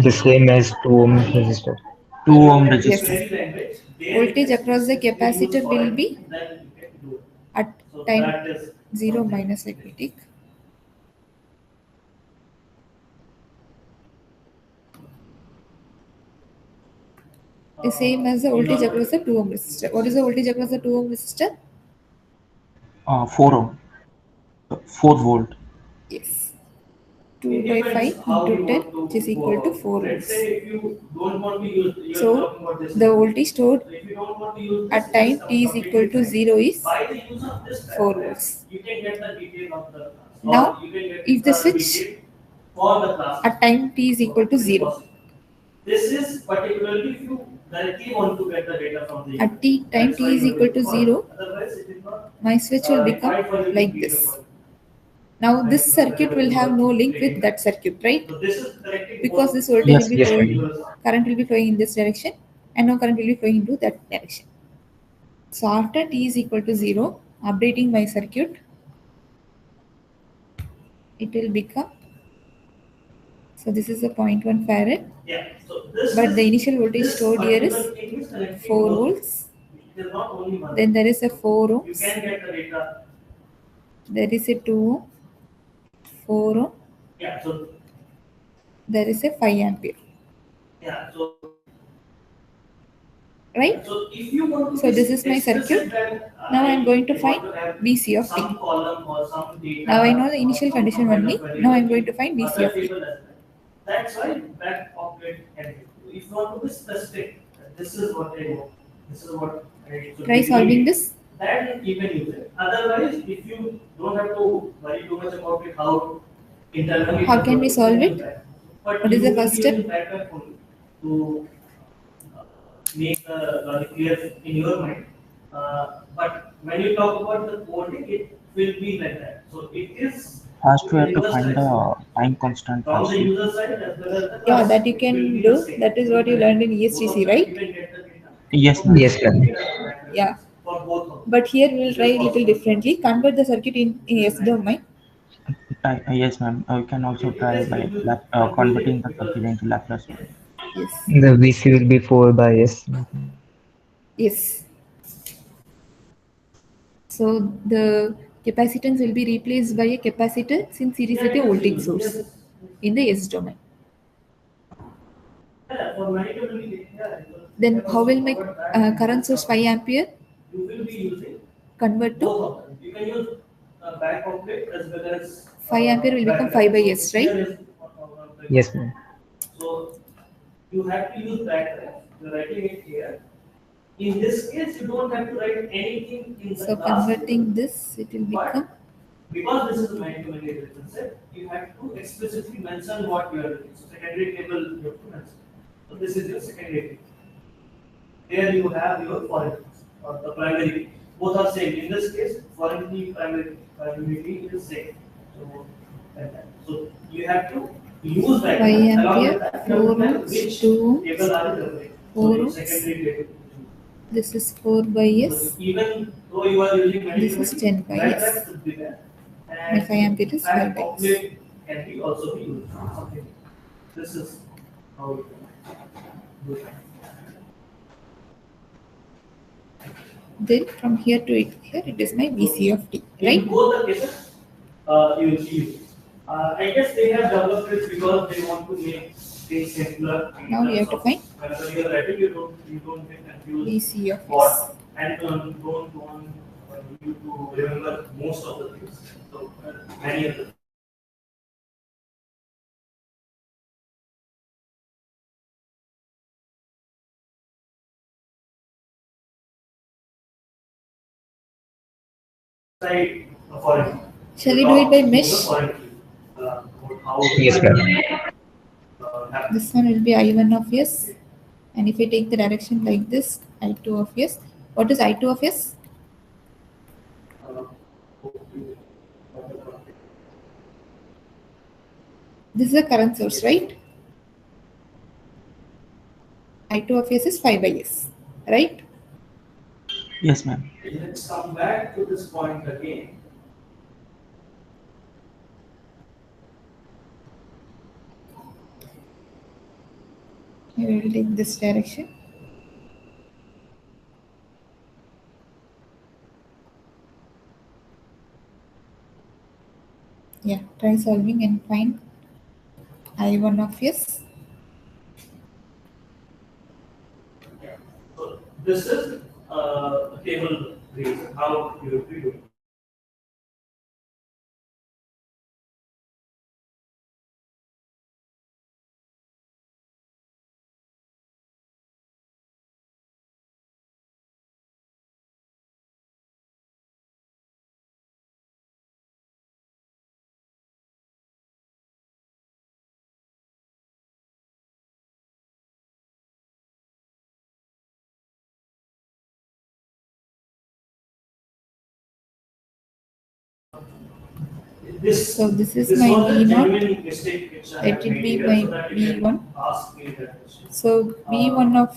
The same as 2 ohm resistor. 2 ohm Yes. resistor. Voltage across the capacitor will be Then you can do it. at So time that is 0 something. minus, let me take. The same as the voltage across the 2 ohm resistor. What is the voltage across the 2 ohm resistor? 4 ohm. 4 volt. Yes. 2 by 5 into 10, which is equal to 4 Let's volts. say if you don't want to use, you're So talking about this. the voltage stored So if you don't want to use at time t is equal to 0 is by the use of this 4 backgraph, volts. you can get the detail of the class. Now, Or you can get if the switch detail for the class. at time t is equal to 0, This is particularly if you directly want to get the data from the at t time That's t why is you equal will to follow. 0, Otherwise, it is not my switch will become required for you to like be this. the Now this circuit will have no link with that circuit, right? So this is correctly Because both. this voltage Yes, will be yes, flowing, current will be flowing in this direction, and now current will be flowing into that direction. So after t is equal to 0, updating my circuit, it will become, so this is a 0.1 farad, Yeah. So this but is, the initial voltage this stored here is particular thing is connecting 4 both. volts. It is not only one. Then there is a 4 You ohms, can get the data. there is a 2 ohm, 4 ohm, Yeah. So there is a 5 ampere, yeah. So right? so if you want to So be this is my explicit circuit. that, Now I am going to you find want have VC of t. some column or some data. Now I know the initial or condition some kind only. of variable Now I am going to find VC other of t. table as well. That's why back operate can help you. If you want to be specific, this is what I want. This is what I should Try be solving doing. this. Then you can use it. Otherwise, if you don't have to worry too much about it, how internally. How can we solve it? But What is you the will first be step? using backup only to make the logic clear in your mind. But when you talk about the coding, it will be like that. So it is First, we have to find the time constant From the firstly. user side as well as the Yeah, class that you side, it can will be do. the same. That is what you learned in Both of ESTC, them, right? you can get the data. Yes, ma'am. Yes, ma'am. Yeah. For both of them. But here we will try a little differently. Convert the circuit in S domain. Yes, ma'am. We can also try by converting the circuit into Laplace domain. Yes. The VC will be 4 by S. Yes. So the capacitance will be replaced by a capacitor in series with a voltage source in the S domain. Yeah, for many people, yeah, Then how will my current source 5 ampere you will be using convert to both of them. You can use back complete as well as 5 ampere will become 5 by S, right? here is, Yes, ma'am. So you have to use back. You're writing it here. In this case, you don't have to write anything in the So class. converting this, it will become Because this is a many-to-many relationship, you have to explicitly mention what you are doing. So secondary table you have to mention. So this is your secondary table. Here you have your foreign key or the primary key. Both are same. In this case, foreign key primary key is same. So, like that. So you have to use that. 5 Along ampere, with that, you have 4 to tell ohms, which 2 ohms, table are you referring. 4 So ohms. secondary table. This is 4 by So S. even though you are using This is 10 by that S. should be there. My 5 ampere is 5 by S. Complete can be also be used. Something. This is how you can do that. Then from here to here, it is my VC of T, In right? both the cases, you will use. I guess they have developed it because they want to make things simpler. Now we have to find Whenever you are writing, you don't get confused. VC of S. What and don't want you to remember most of the things. So many of the side foreign. Shall we do it by mesh? How Yes, ma'am. This one will be I1 of S. And if I take the direction like this, I2 of S. What is I2 of S? This is a current source, right? I2 of S is 5 by S, right? Yes, ma'am. Let's come back to this point again. Here we will take this direction. Yeah, try solving and find I1 of S. So this is a table reason how you will be doing. So this is this my was a V0. genuine mistake which I Let have it made be here, my so that you can V1. ask me that question. So V1 of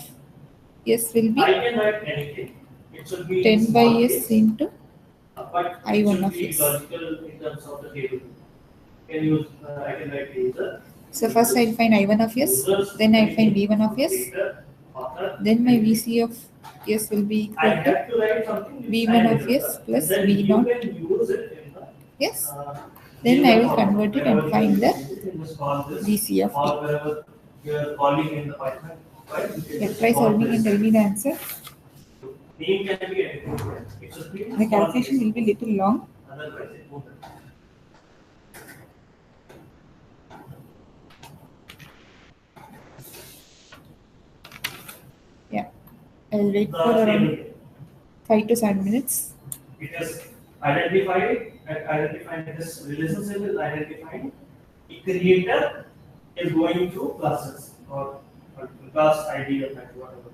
S will I be can write anything. It should be 10 by small S case, into but I1 it should of be S. logical in terms of the table. Can use I can write user. So first I'll find I1 of S, then I'll find V1 of S, Creator, author. then my VC of S will be I equal to have to write something which V1 I of remember, S plus and then V0. you can use it in the Yes. uh, Then I will form. convert it and Whenever find you the use it, you just call this, VC of or T. wherever you are calling in the Python file, you can Yeah, just try call solving this. and tell me the answer. Name can be anything. It should be The small calculation case. will be little long. Otherwise, it won't. Yeah. I'll wait The for around table. 5 to 7 minutes. It is identified, identifying this relationship is identifying a creator is going through classes or class ID or whatever.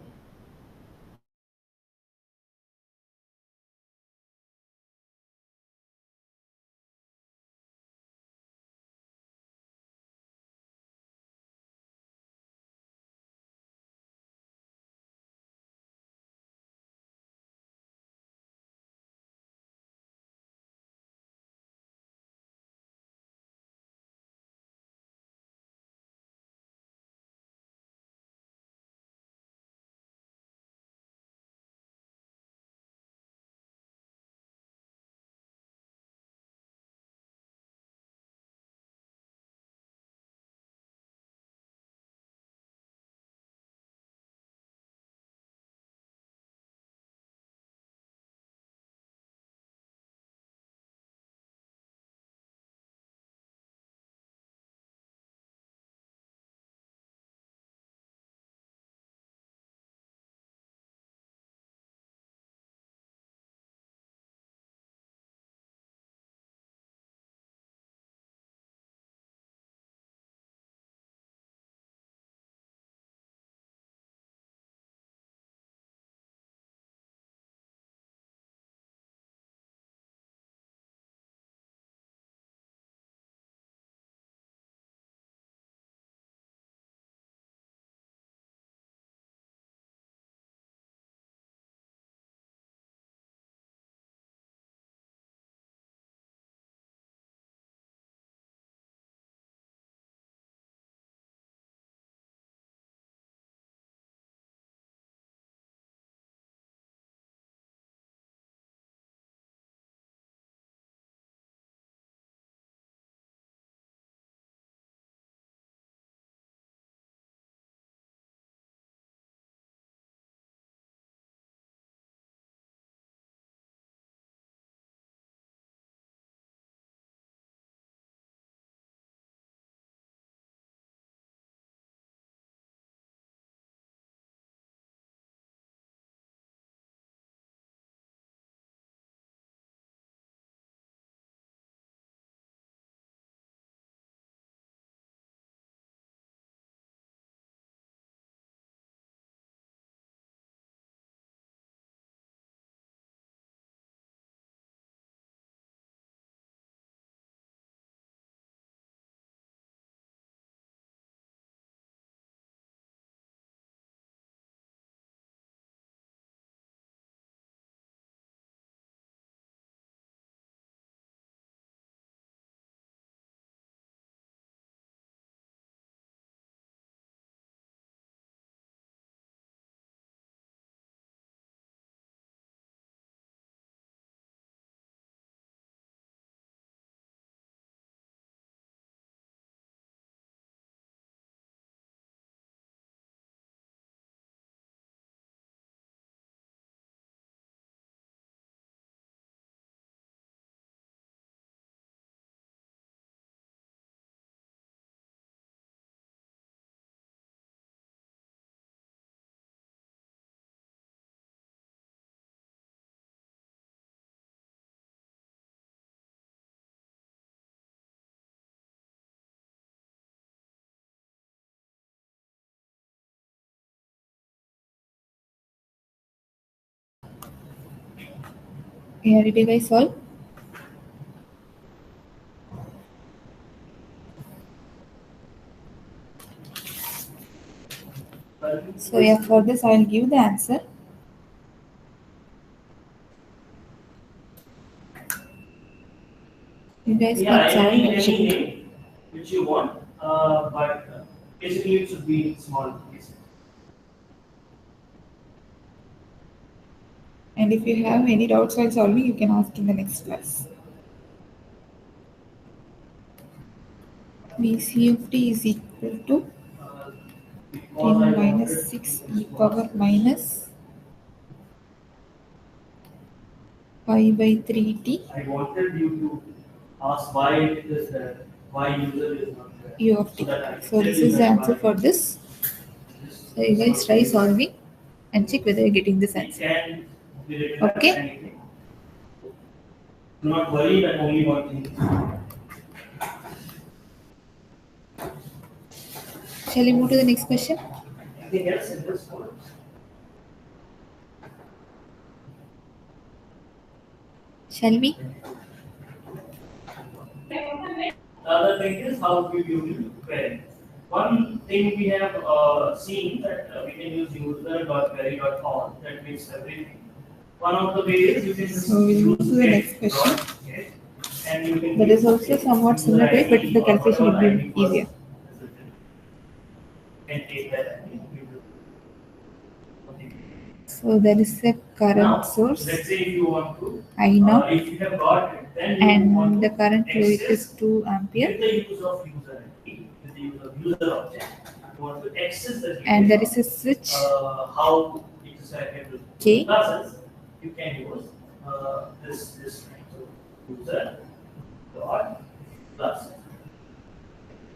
Yeah, did you guys solve? So yeah, for this I'll give the answer. You guys Yeah, can solve any and check. name which you want, but basically it should be small pieces. And if you have any doubts while solving, you can ask in the next class. VC of t is equal to Uh, 10 minus 6 e power minus pi by 3t I wanted you to ask why it is there, why user is not there. u of t. So that I can So tell this you is the that answer why for this. this So you guys try solving and check whether you're getting this it answer. can be written as Okay? anything. Do not worry that only one thing. Shall we move to the next question? Anything else in this one? Shall we? The other thing is how we will query. One thing we have seen that we can use user.query.all that makes everything. One of the ways you can just So we'll move use to the get next question. dot get, and you can That use is also somewhat similar to it, but the calculation will be easier. And take that and you do. So there is a Now, current source let's say if you want to, I naught if you have got it, then you want and the to current flow rate is access 2 ampere with the use of user entity, with the use of user object, you want to access the and there details is a switch how it is connected to K. classes, you can use this kind. So user dot classes.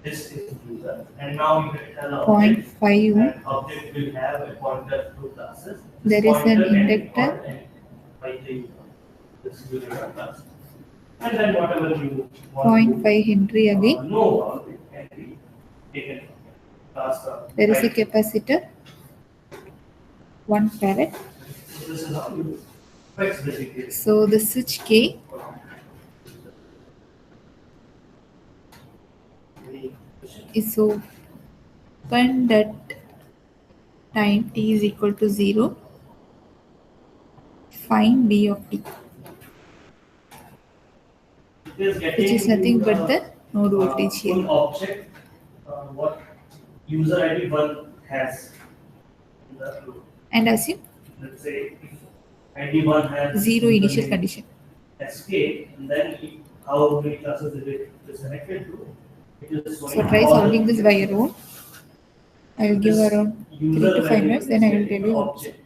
This is user, and now you can tell an object, 0.5 ohm. and object will have a pointer to classes. There is an Pointer can be inductor. called anything by the user. This user class. And then whatever you want 0.5 Henry to again. know about it can be taken from class. There is a Right. capacitor 1 farad. So this is how you fix basically. So the switch K Any question? is opened at time t is equal to 0. Find d of t, It is which getting is nothing to, but the node voltage full here. object what user ID 1 has in the flow. And assume Let's say if ID 1 has 0 initial username condition. SK, and then how many classes it is connected to, it is showing So try all the solving this by your own. I will give This around 3 user to 5 value minutes, is then I will getting tell you the how to. object.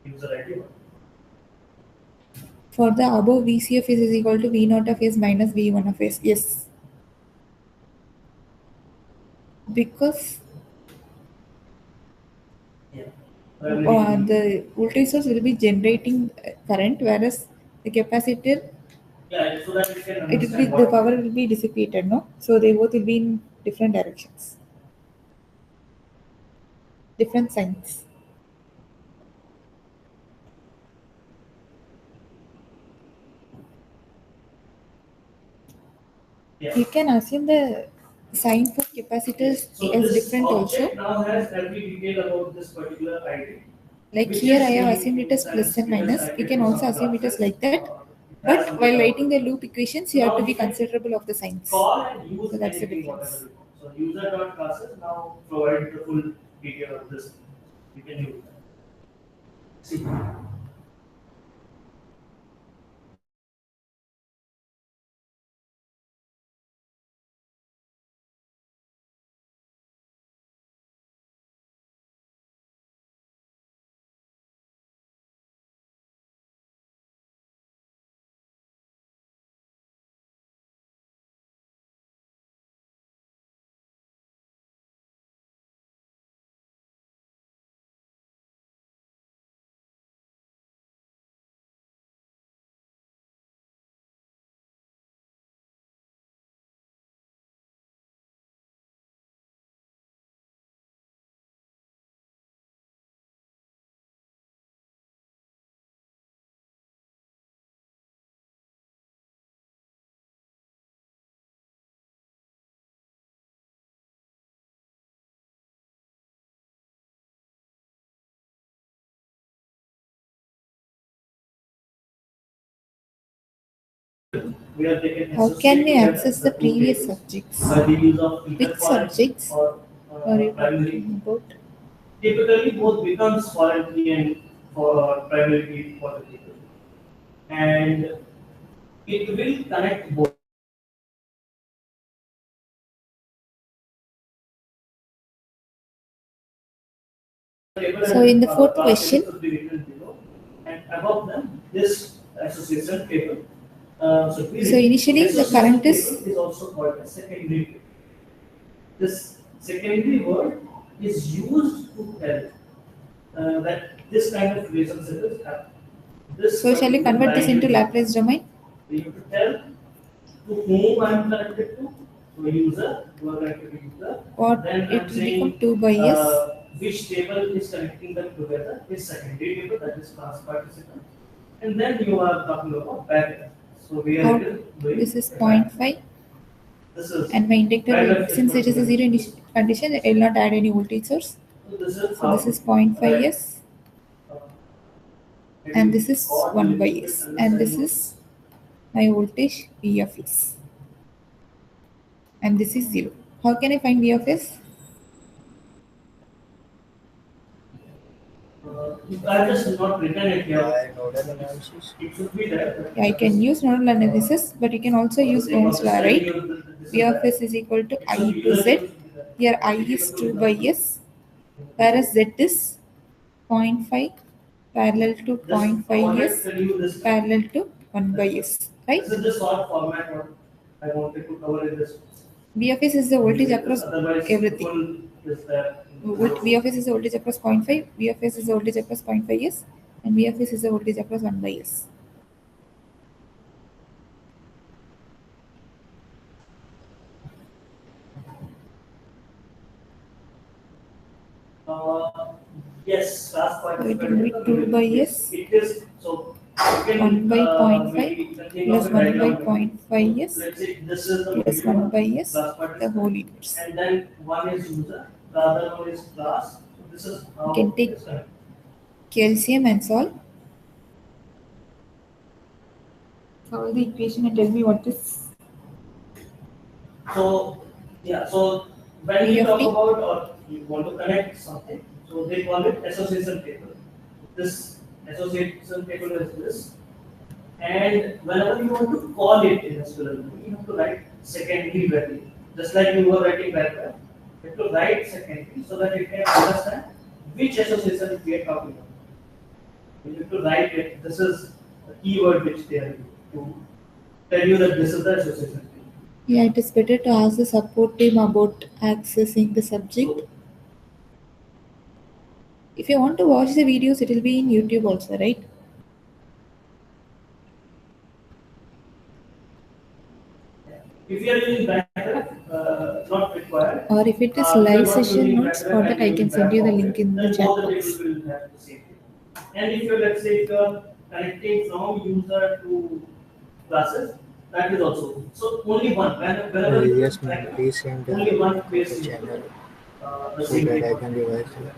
User ID 1. For the above, VC of S is equal to V naught of S minus V1 of S. Yes. Because Yeah. the voltage source will be generating current, whereas the capacitor, Yeah, so that we can it will be, understand the what power will be dissipated, no? So they both will be in different directions, different signs. Yeah. You can assume the sign for capacitors So is this different also. object now has every detail about this particular ID. Like which here is I have in assumed it as plus sense, and it is minus. You connected can to also some assume it as classes, like that. it has But some while data writing the about it. loop equations, So you have now to be you can considerable of the signs. call and use So that's the anything whatever difference. you want. So user dot classes now provide the full detail of this. You can use that. See. where they can How can we associate access the two previous tables subjects? by the use of either Which foreign subjects or are you primary. talking about? Typically, both becomes foreign key and for primary key for the people, and it will connect both. So in the fourth question, Should be written below, and above them this association table. So initially the current is also called a secondary table. This secondary word is used to tell that this kind of relationship is happening. So shall we convert this into Laplace domain? You have to tell to whom I am connected to a user, who are connected to user. What Then it I'm will saying become 2 by s. which table is connecting them together is secondary table, that is class participant. And then you are talking about background. So we are How, doing this is 0.5 this is and my inductor will, background since it is a zero condition, I will not add any voltage source. So this is So this is 0.5 s and this is 1 by s and this is my voltage V of s and this is 0. How can I find V of s? I just not written it here. By nodal analysis. It should be there. Yeah, I can use nodal analysis, but you can also use Ohm's law, right? V of s is equal to I into z. Here I is 2 by s, whereas z is 0.5 parallel to 0.5 s parallel to 1 by s, right? This is the short format what I wanted to cover in this. V of s is the voltage across Otherwise, everything. full is there. V of s is the voltage across 0.5, V of s is the voltage across 0.5 s, and V of s is the voltage across 1 by s. Yes, last part. So it will be 2 by s, It is so. You can, 1 by maybe 0.5 think plus of it 1 right by now. 0.5 s Let's say this is the plus middle 1 by s, class part the is whole inverse. and then one is user, the other one is class. So this is how You can take it's done. calcium and solve. Solve the equation and tell me what is So yeah, so when V you of talk t. about or you want to connect something, so they call it association table. This association table is this, and whenever you want to call it in SQL, you have to write secondary value, just like you were writing background. You have to write secondary so that you can understand which association we are talking about. You have to write it. This is the keyword which they are using to tell you that this is the association table. Yeah, it is better to ask the support team about accessing the subject. So, If you want to watch the videos, it will be in YouTube also, right? if you are using backup, not required. Or if it is If you live are not session using notes, backup for and that I using can send you the back link in the then chat both the box. tables will have the same thing. And if you let's say if you are connecting from user to classes, that is also so only one. Whenever you Yes, ma'am. back, Please send the only one link of place the you channel the so same that I thing. can revise it.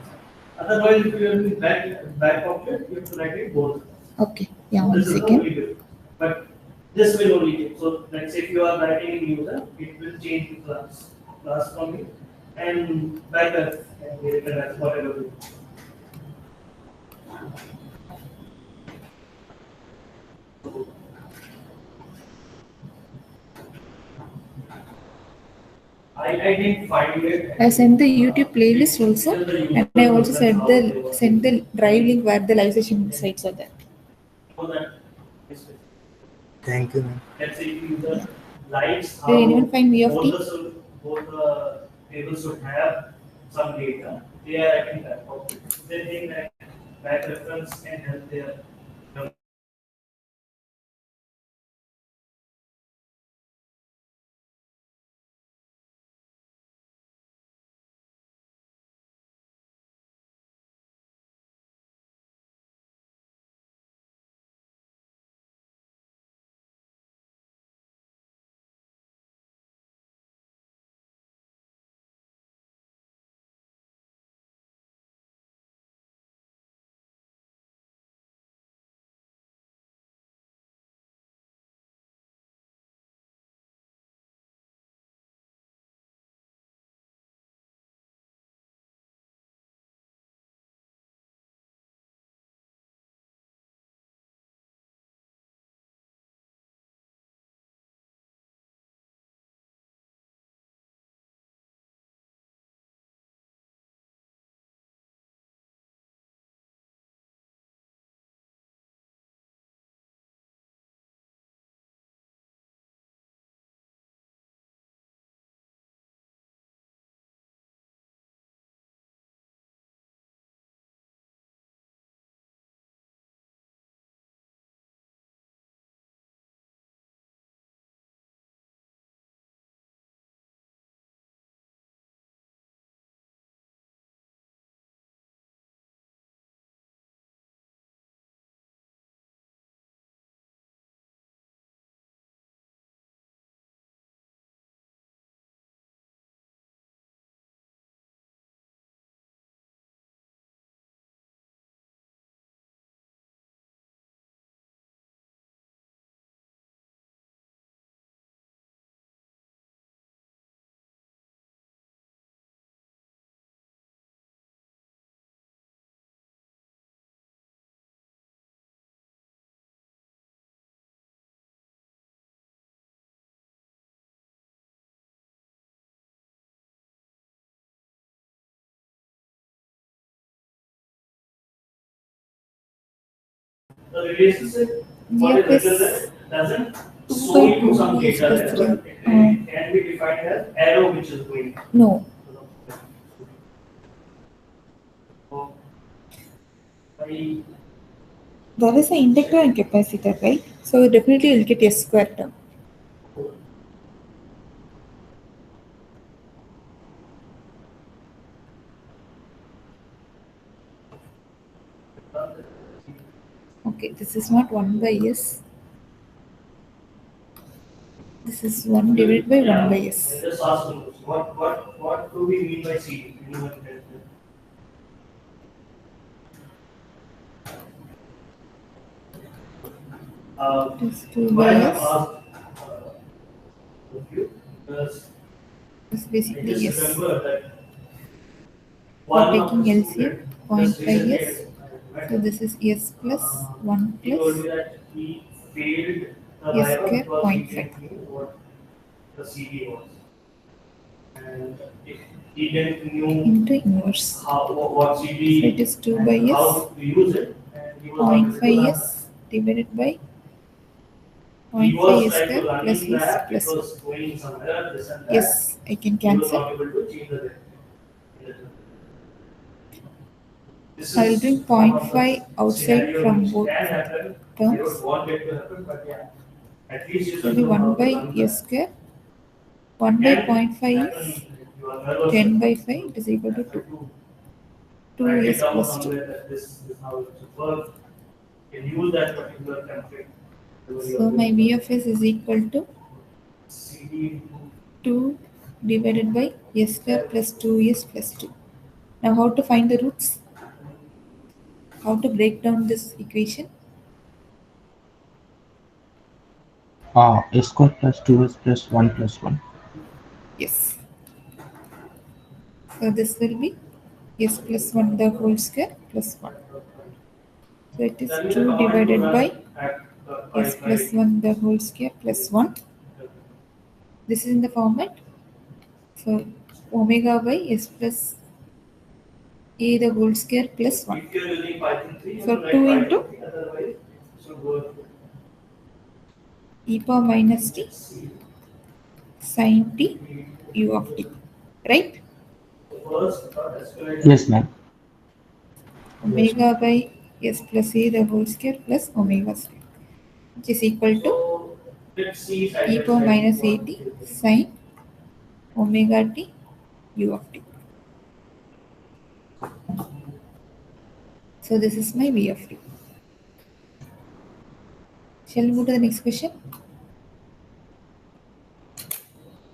Otherwise, if you are using back object, you have to write it both. Okay, yeah, So one this is the second. only difference. But this will only change. So let's say if you are writing in user, it will change to class from you and backup and we return as whatever we do. I didn't find it. I sent the YouTube playlist also, and I also sent the drive link where the live session sites are there. So that Thank you, ma'am. let's say if user likes Did anyone find V of both t? both the tables should have some data, they are writing that. They think that back reference can help their the relationship what Yeah, it plus represents doesn't 2 show by you some 2 is data plus there, 3. but it can be defined as arrow which is going. No, So, by there is an inductor and capacitor, right? So definitely you'll get S square term. Okay, this is not 1 by S. This is 1 divided by 1 by S. just ask me what do we mean by CD? Anyone can tell? It is 2 Why by I have S. asked you because It's I basically just S. remember that We're one of taking the LCM student just 0.5 recently S. I So met this is S plus 1 he told plus me that he failed the S Viva square because he 0.5. didn't know what the CD was. And if he didn't know into inverse. what So CD it is 2 by and S. how to use it, and he was not able to 0.5 learn S divided by that. He 0.5 was S trying to square learn plus in S lab, it plus 1. was going somewhere, this and that. Yes, I can He was cancel. not able to change the date. This I will is bring one of the 0.5 outside scenario from which both can happen. I terms. don't want it to happen, but yeah, at least you It will should be know 1 how to by learn S that. square. 1 by Can 0.5 happen is if you are nervous. 10 by 5. It is equal to 2. 2 Write it S down plus 2. somewhere that this is how it should work. You can use that particular template. So my V of S is equal to CD 2 divided by S square plus 2S plus 2. Now how to find the roots? How to break down this equation? S square plus 2s plus 1 plus 1. Yes. So this will be S plus 1 the whole square plus 1. So it is 2 divided by S plus 1 the whole square plus 1. This is in the format. So omega by S plus A the whole square plus 1. If you're using Python 3, So you write 2 Python into 3, otherwise, so go e power minus t sin t u of t. Right? first escalate. Yes, ma'am. Omega by S plus A the whole square plus omega square, which is equal to So let's see side e by power side minus what 80 it is. sin omega t u of t. So this is my V of t. Shall we move to the next question?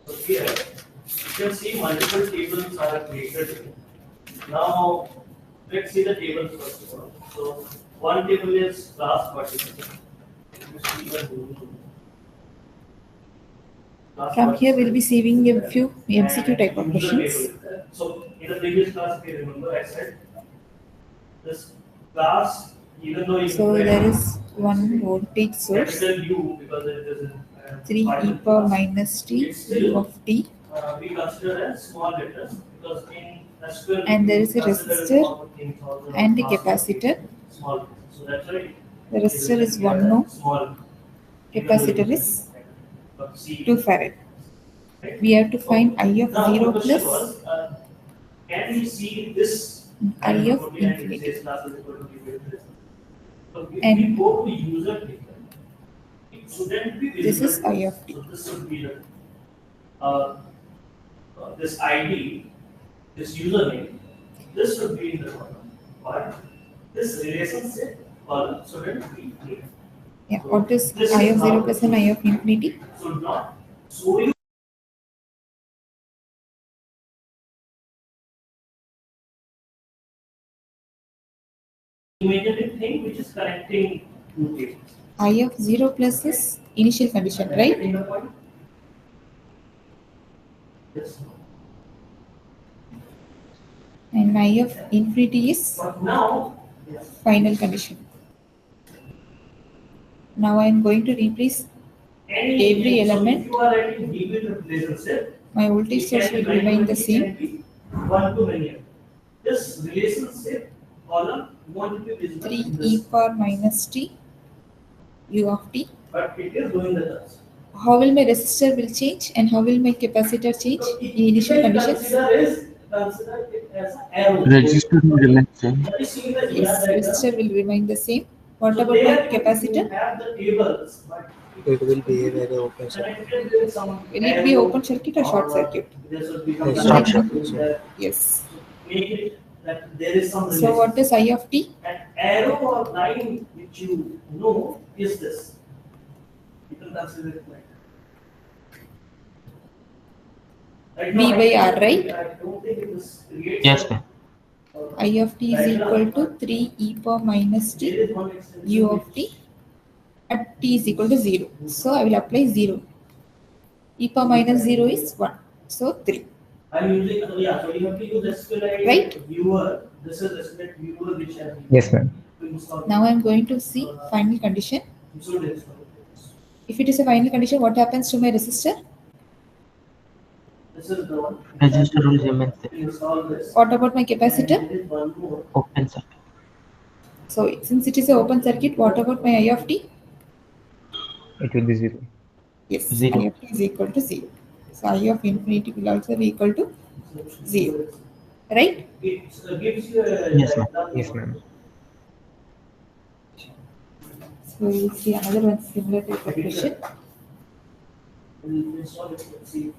So here, you can see multiple tables are created. Now, let's see the tables first of all. So, one table is class participant. From here we'll be saving a few MCQ type of questions. So, in the previous class, if you remember, I said this class, even though you So write there is one voltage source, capital U because it is in 3 e Python power class, minus t it's still u of t, we consider as small letters because in SQL and there we is a consider resistor small things also and a small capacitor. small things. So that's why The resistor is 1 ohm, small capacitor is but C 2 farad. We have to find I of now 0 the question plus was can we see this I and of put it and it infinity. says class is equal to this. So if we And go to user data, it shouldn't be this is visible. I of t. So this should be the this ID, this username, this should be in the column. But this relationship column shouldn't be here. Yeah, what is This I is of 0 how plus and I of infinity? should not show you imaginary thing which is connecting two tables. I of 0 plus is initial condition, right? Getting the point? Yes. And I of infinity is But now, final condition. Now I am going to replace every so element. if you are writing deviated relationship, My voltage it source can be will remain the 920, same. can be one to many. This relationship column won't be visible 3 in e this power minus t U of t. But it is doing the task. How will my resistor will change and how will my capacitor change So in initial conditions? consider it as an arrow. Register will remain same. That is seen in the Yes, diagram. resistor will remain the same. What So about my there you capacitor? have the tables, but It will behave as an open circuit. connected with some Will it be arrow open circuit or short circuit? There should be some Yes, short circuit. that Yes. make it that there is some So what is I of t? An arrow or line which you know is this. You can consider it like that. V by R, right? I don't think it is creates Yes, ma'am. I of t is equal to 3 e power minus there t is one extension u of t at t is equal to 0. So I will apply 0. E power minus 0 is 1. So 3. I'm using so you have to use SQLite Right. viewer. This is SQLite viewer which I have Yes, ma'am. to install. Now I am going to see final condition. You should install. If it is a final condition, what happens to my resistor? This is the one. Register will remain same. Install this. What about my And capacitor? there is one more. Open circuit. So since it is an open circuit, what about my I of t? It will be 0. Yes, Zero. I of t is equal to 0. So I of infinity will also be equal to 0. Right? It gives you a Yes, ma'am. Yes, ma'am. So we will see another one similar to the question. We'll install it. Let's see.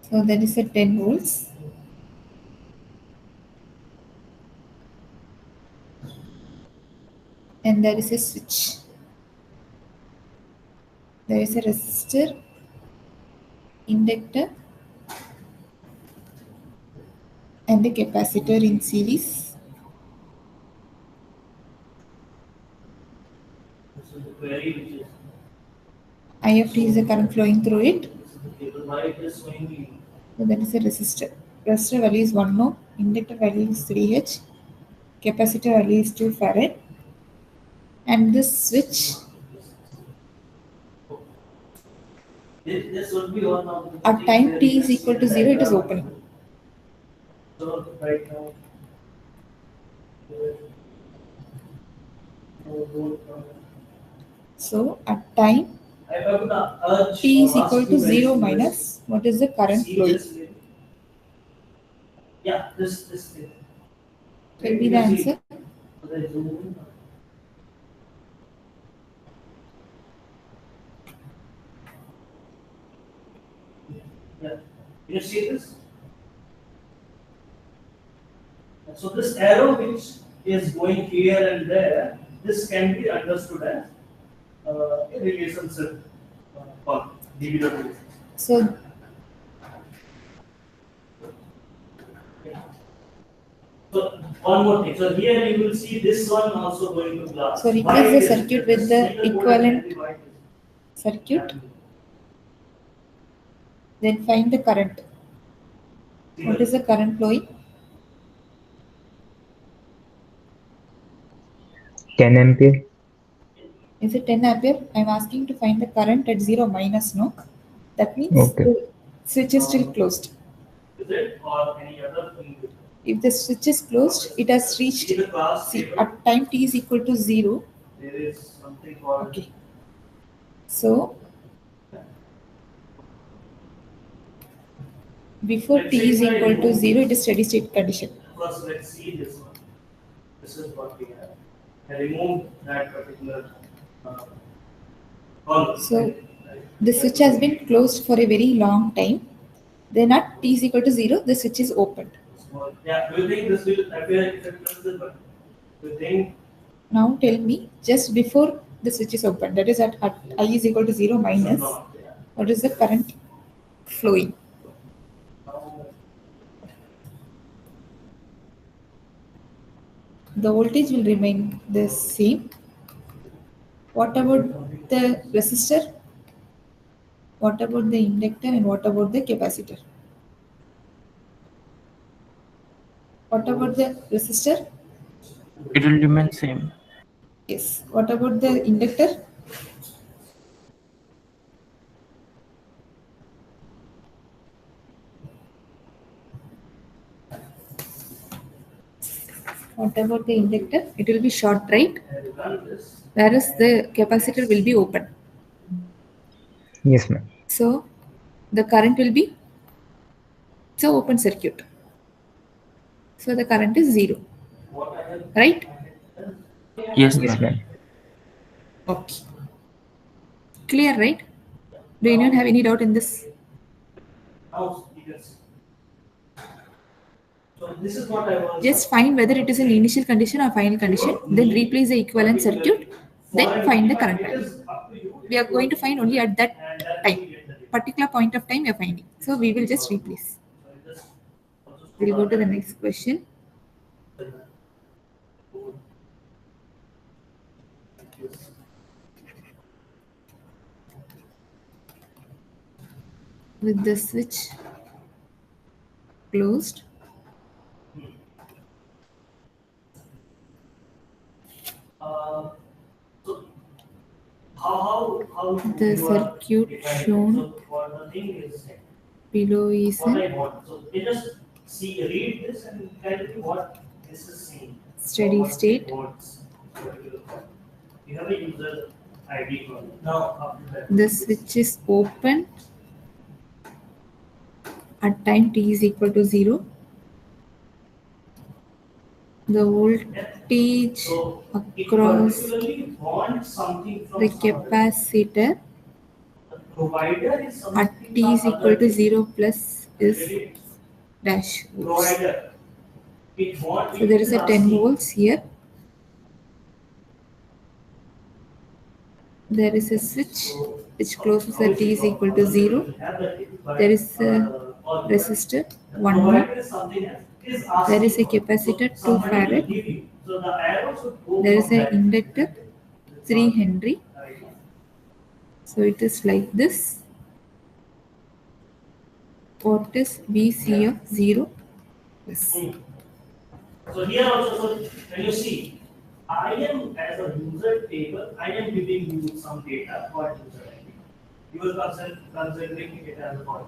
So that is a 10 volts. And there is a switch. There is a resistor, inductor, and a capacitor in series. This is the query which is I of t is the current flowing through it. this is the table. Why it is showing me So that is a resistor. Resistor value is 1 ohm, inductor value is 3H, capacitor value is 2 farad. And this switch, this would be one of the at time t is equal to 0, it is opening. So right now. So at time I have the urge t is to equal ask to you very 0 seriously. minus what is the current See flowing? this way. Yeah, this thing. Will be the answer. So there is zoom in. Yeah, you see this? So this arrow which is going here and there, this can be understood as a relationship called divider relationship. So So one more thing. So here you will see this one also going to glass. So replace Why the it is? circuit with the Single board equivalent and divide circuit, then find the current. it. What is the current flowing? 10 ampere. Is it 10 ampere? I am asking to find the current at 0 minus, no? That means Okay. the switch is still closed. Is it or any other thing? If the switch is closed, it has reached, See the class see, table, at time t is equal to 0. there is something called Okay. So before t is equal to 0, it is steady state condition. first let's see this one. This is what we have. I removed that particular column. So right? the switch has been closed for a very long time. Then at t is equal to 0, the switch is opened. Small. Yeah, do you think this will appear if it does this button? Do you think Now tell me, just before the switch is open, that is at I is equal to 0 minus, not? Yeah. what is the current flowing? Now, The voltage will remain the same. What about the resistor? What about the inductor and what about the capacitor? What about the resistor? It will remain same. Yes. What about the inductor? What about the inductor? It will be short, right? Whereas the capacitor will be open. Yes, ma'am. So the current will be, it's an open circuit. So the current is 0. Right? Yes, Yes, ma'am. ma'am. Okay. Clear, right? Do anyone have any doubt in this? Now, yes. So this is what I was. Just find whether it is an initial condition or final condition, then replace the equivalent circuit, then find the current value. We are going to find only at that time, particular point of time we are finding. So we will just replace. We'll go to the next question. With the switch closed, So how the you are circuit defining it. shown So what the thing is below is what I an want. So you just read this and tell me what this is saying. steady What it state. wants. You have a user ID for it. Now after that. The switch is open at time t is equal to 0. The voltage So it across particularly wants something from the somewhere. capacitor The provider is something at t is some equal to other 0 plus is thing. dash volts. Provider. It wants. So there is a 10 volts here. There is a switch which closes at t is equal to 0. There is a resistor 1 ohm. There is a capacitor 2 farad. There is an inductor 3 Henry. So it is like this. What is VC of 0 plus? So here also, so when you see, I am as a user table, I am giving you some data for user ID. You are considering it as a point.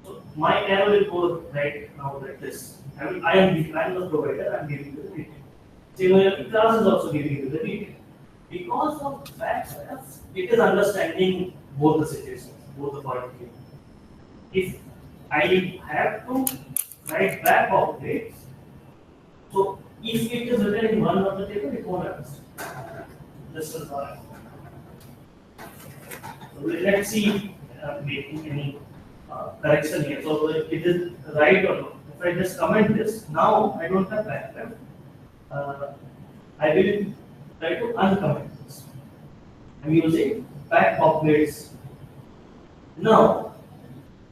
So my error will go right now like this. I am the provider, I am giving you the data. Similarly, class is also giving you the data. Because of that, it is understanding both the situations, both the point of view. If I have to write back operates, so if it is written in one of the table, it won't understand. This is why. So let's see making any correction here. So if it is right or not. If I just comment this, now I don't have background. I will try to uncomment this. I'm using back operates. Now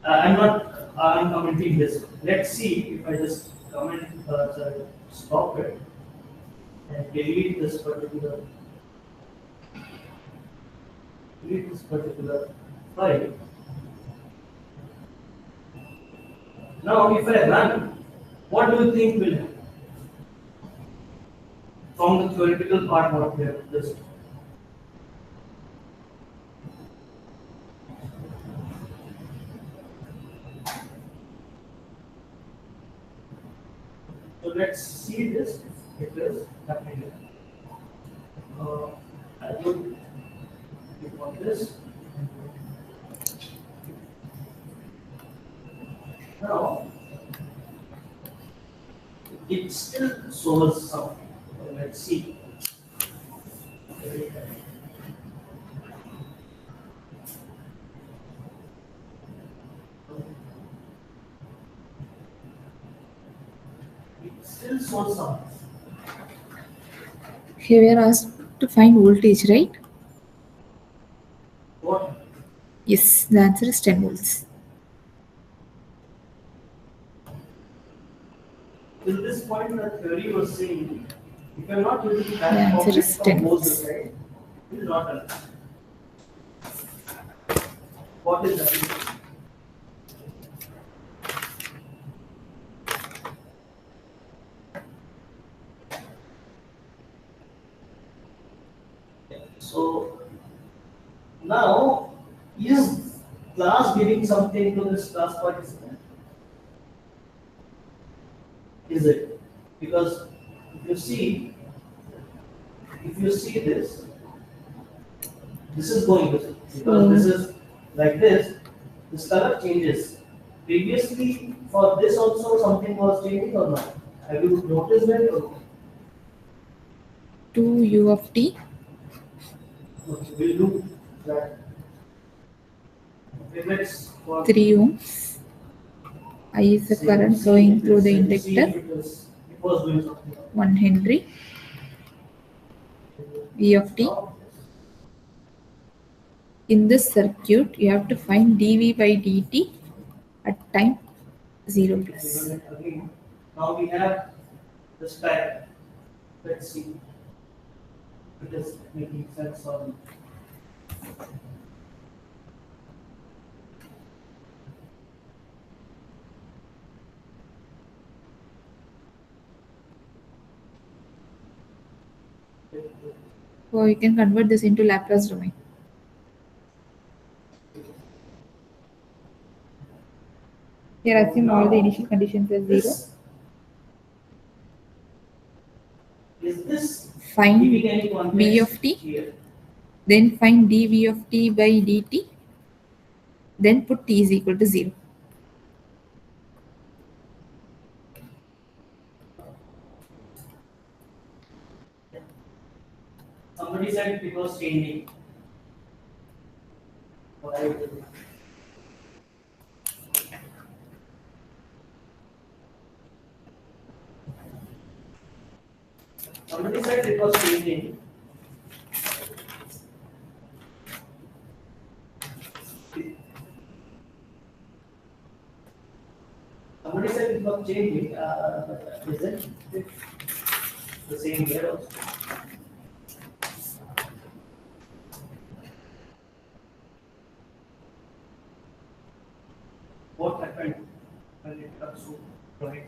I'm not uncommenting this. Let's see if I just comment stop it and delete this particular file. Now if I run, what do you think will happen? From the theoretical part what we have just. So let's see this if it is happening. I would click on this. Now it still shows something. Let's see. It still shows something. Here we are asked to find voltage, right? What? Yes, the answer is 10 volts. Till this point, the theory was saying, if you are not using The that answer is from 10 both volts. sides, it is not done. What is that? Now, is class giving something to this class participant? Is it? Because if you see this is going to, because this is like this color changes. Previously, for this also something was changing or not? Have you noticed that? Or? 2 u of t. Okay, we'll do that. Okay, let's 3 ohms. I is the current flowing through the inductor. It was doing something. 1 Henry. V of t. In this circuit, you have to find dV by dt at time 0 plus. Again, now we have the spec. Let's see. It is making sense or not. So you can convert this into Laplace domain. Here assume all the initial conditions as 0. Is this Find giving any context V of t. here? Then find dV of t by dt. Then put t is equal to 0. Somebody said it was changing. Why? Somebody said it was changing. Somebody said it was changing. Is it the same here also? What happened when it comes to drawing?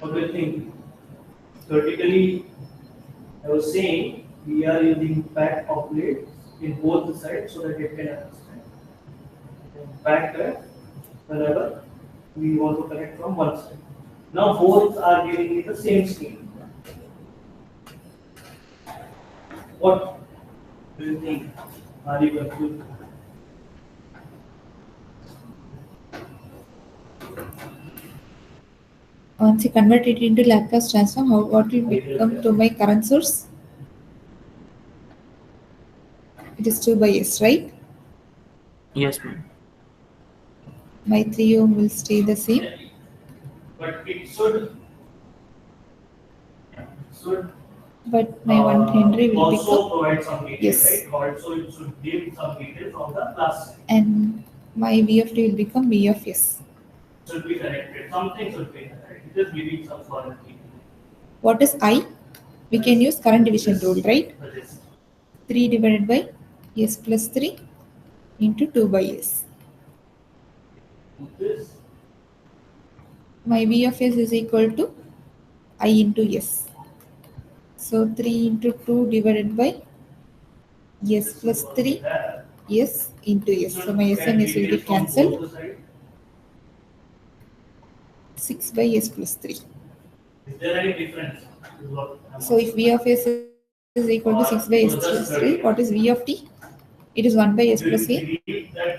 What do you think? Theoretically, I was saying we are using back calculate in both the sides so that it can understand. Back that whenever we want to connect from one side. Now both are giving me the same scheme. What do you think? Are you going to? Once you convert it into Laplace transform, what will become to my current source? It is 2 by s, right? Yes, ma'am. My 3 ohm will stay the same. But it should But my 1 Henry will also become, provide some detail, yes. right? Also, it should give some detail from the class side. and my V of t will become V of s. Should be connected. Something should be connected. It is giving some foreign key. What is I? We can use current division rule, right? 3 divided by s plus 3 into 2 by s. This My V of s is equal to I into s. So 3 into 2 divided by s plus 3 that s into s. So my s and s will get cancelled. 6 by s plus 3. Is there any difference? So if V of s is equal to 6 by s plus 3, what is V of t? It is 1 by s plus a.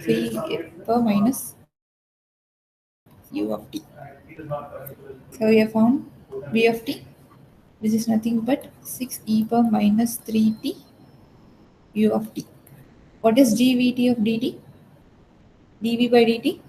3 per minus u of t. So we have found V of t, which is nothing but 6 e per minus 3t u of t. What is dvt of dt? dv by dt?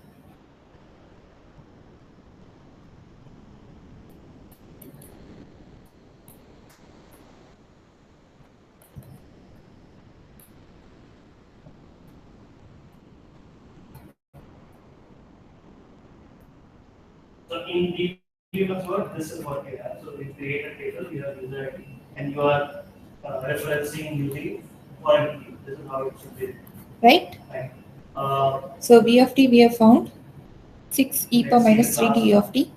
So in DB method, this is what we have. So we create a table, you have user ID, and you are referencing using foreign key. This is how it should be. Right? Right. So v of t we have found 6 e per minus 3t u of t.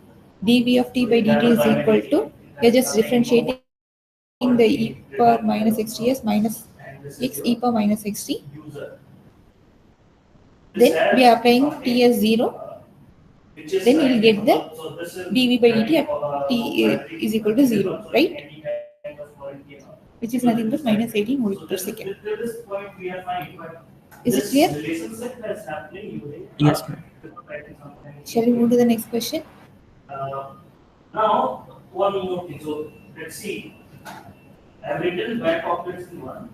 dv of t by dt is equal to, you're just differentiating the e power minus xt as minus x e power minus xt. User. Then we are applying t as 0. Then we'll get the dv by dt at t is equal to 0, right? Which is nothing but minus 18 volts per second. Till this point we are fine, but Is it this clear? relationship that's happening using Yes, ma'am. Shall we move to the next question? Now, one more thing. So let's see. I've written back operates in one.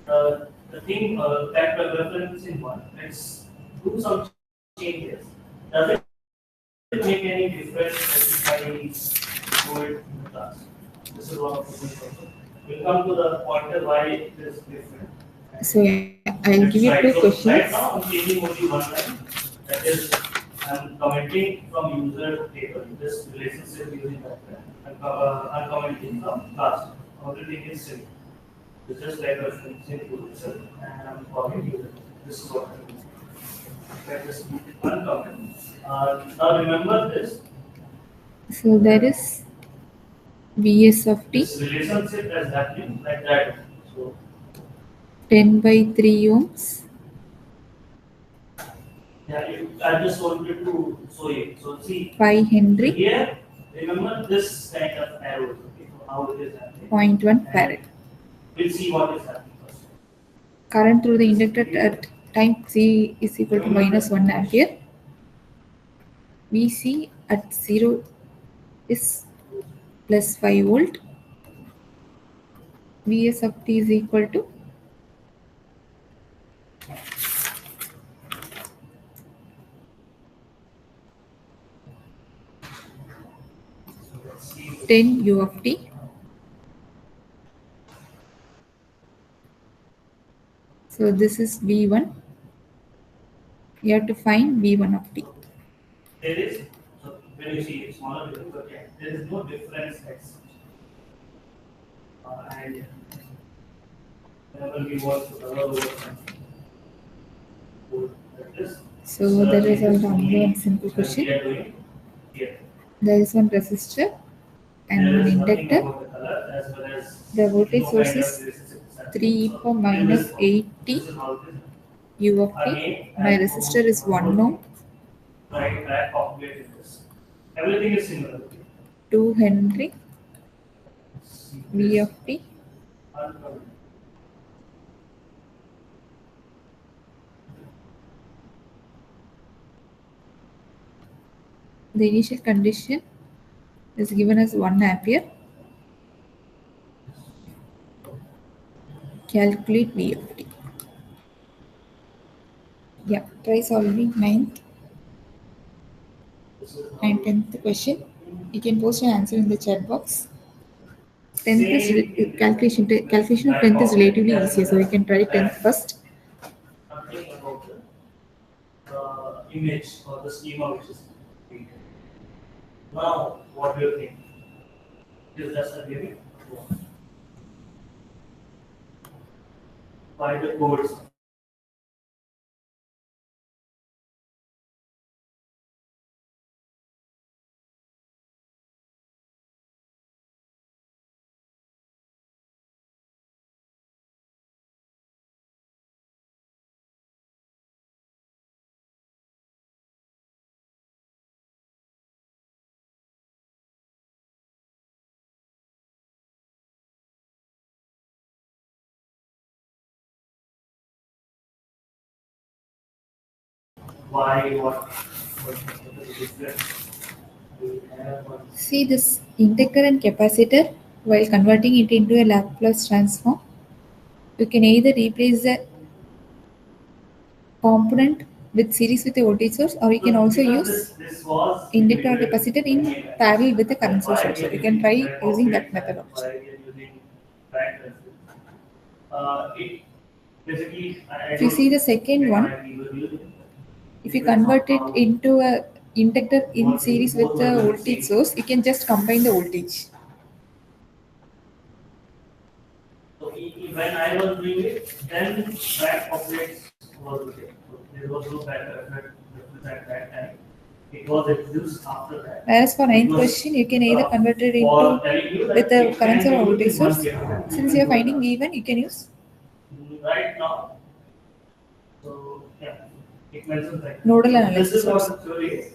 The thing that reference in one. Let's do some changes. Does it make any difference if I do it in the class? This is one of the things also. We'll come to the pointer why it is different. So I'll give you two Right, so right questions. now I'm changing only one line. That is, I'm commenting from user table, this relationship using that line. I'm commenting from class. Everything is same. It's just like a simple itself, and I'm calling user. This is what I'm doing. Let us uncomment. Now remember this. So there is Vs of t This relationship is happening like that. So 10 by 3 ohms. yeah, I just wanted to show you. So see. 5 Henry, Here, remember this kind of arrows, okay, so how it is happening. 0.1 farad. We'll see what is happening first. Current through the inductor at time c is equal to minus 1 ampere. Vc at 0 is plus 5 volt. Vs of t is equal to So let's see. 10 u of t. So this is V1. You have to find V1 of t. There is, so when you see smaller results, okay, there is no difference as such. And whenever we want to cover over something, that is. So there is only one simple We question. are doing here. There is one resistor and There one is nothing inductor. about the color as well as The voltage no source kind of is relationship is happening. 3 e power minus 80 This is how it is. u of t. Again, My resistor is 1 ohm, right back calculated this. Everything is similar. 2 Henry, V of t. The initial condition is given as 1 ampere. Calculate V of t. Yeah, try solving 9th and 10th question. You can post your answer in the chat box. 10th is calculation of 10th is relatively easier, so you can try 10th first. Nothing about the image or the schema which is created. Now, what do you think? Is that a gimmick? By the codes. Why, what is the difference? We have one. See this inductor and capacitor, while converting it into a Laplace transform, you can either replace the component with series with a voltage source, or you can also Because use this was inductor or capacitor in parallel with the current source also. You can try using that method also. Why we are using back reference. It basically, If you see the second one, if you convert it into a inductor in series with the voltage source, you can just combine the voltage. So when I was doing it, then back operates was okay. So there was no back effect at that time. It was introduced after that. Whereas for ninth question, you can either convert it For into telling you that with the it current can or be voltage used in one source. case. Since you are finding V1, you can use Right now. So yeah, it mentions that. nodal This analysis is what source the theory is.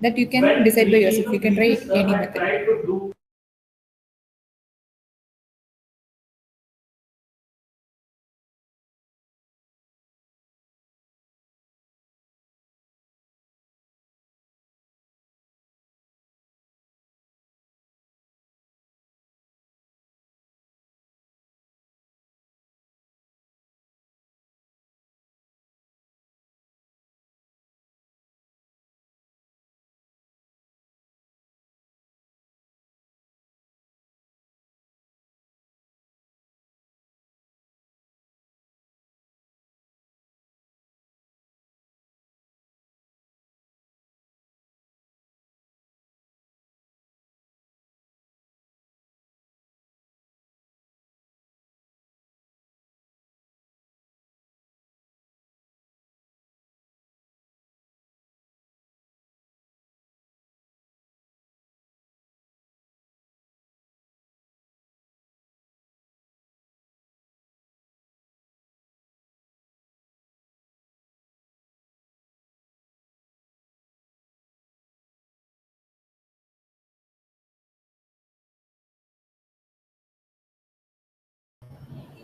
that you can When decide by we yourself. You can try previous term, any I method. tried to do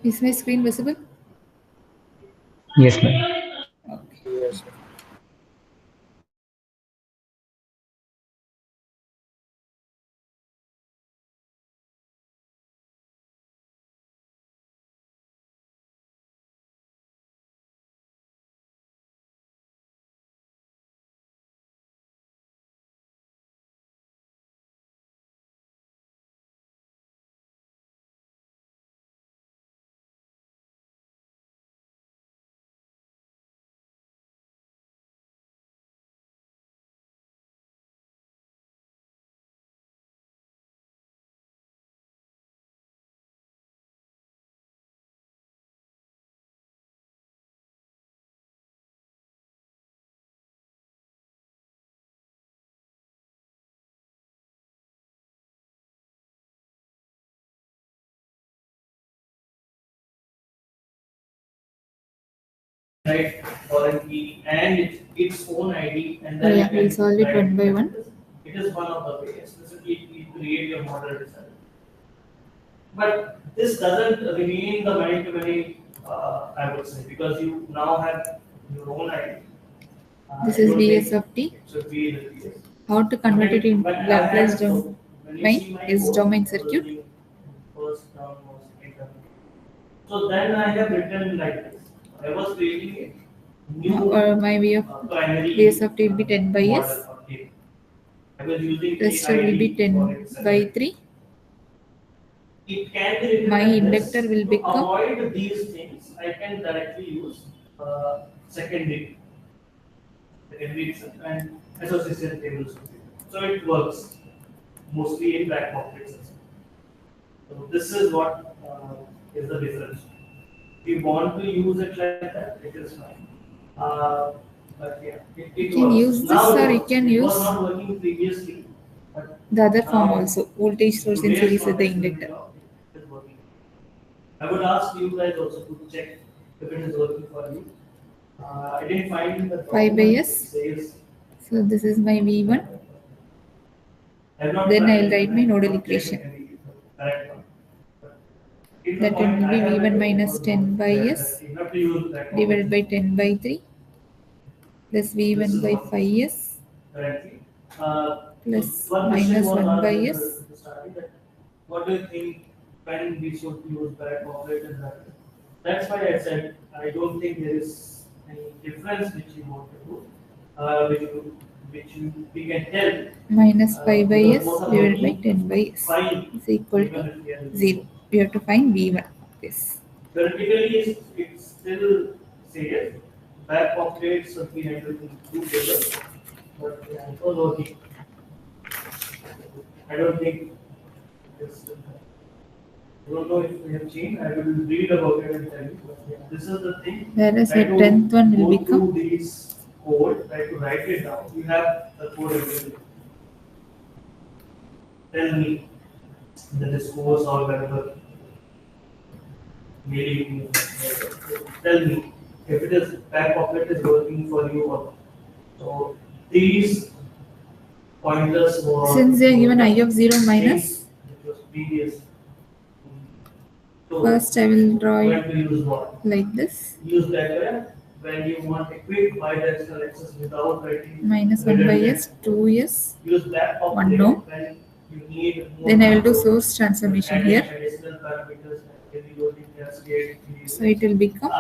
Is my screen visible? Yes, ma'am. Okay. Yes. right foreign key and its own ID, and then Oh, yeah, you can we'll solve it write one by it. one. It is one of the ways. Specifically, you create your model result. But this doesn't remain the many I would say, because you now have your own ID. This I is don't Vs think of t. it should be the PS. How to convert it into When I Laplace had, so when you see domain my is code, domain I was circuit. doing first term or second term. So then I have written like this. I was creating a new Or my V of primary Vs of t will be 10 by model s. or table. I was using Resistor will be AID for 10 its by 3. It can be written My like inductor this. will To become avoid these things, I can directly use secondary and association tables. So it works mostly in back pockets. So this is what is the difference. If you want to use it like that, it is fine. But yeah, it you can works. use this Now or it you works. can It was use not working previously, but the other form now also. Voltage source in today's series with the context will be inductor. how it is working. I would ask you guys also to check if it is working for you. I didn't find the 5 by document. s. It says So this is my V1. I've not Then tried I'll it, write my and I nodal don't check equation. if it is the correct one. But if the That point will I be have V1 it, minus was 10 not by there, s that you have to use that divided by context. 10 by 3 plus This V1 is by what 5s currently. plus So one question minus was 1 by asked in s. the study that what do you think when we should use back operators? That's why I said I don't think there is any difference which you want to do, we can tell. Minus 5 by Because s both are divided by working 10 by s fine, is equal even to if we are 0. We have to find V1 of this. theoretically it still says back operates should be handled in two tables, but yeah, it was working. I don't think it's. I don't know if we have changed. I will read about it and tell you. But yeah, this is the thing. Whereas Try the to 10th one will go become through these code, try to write it down. You have the code available. Tell me that this course or whatever. Maybe tell me if it is back pocket is working for you or not. So these pointers were Since they are given I of 0 minus, things which was previous. So first I will draw when it to use what? like this. Use that when you want a quick bidirectional access without writing Minus 1 by redundant. s, 2s. Use that One no. when you need more. Then I will do source transformation adding here. additional parameters and heavy loading cascade. So it will become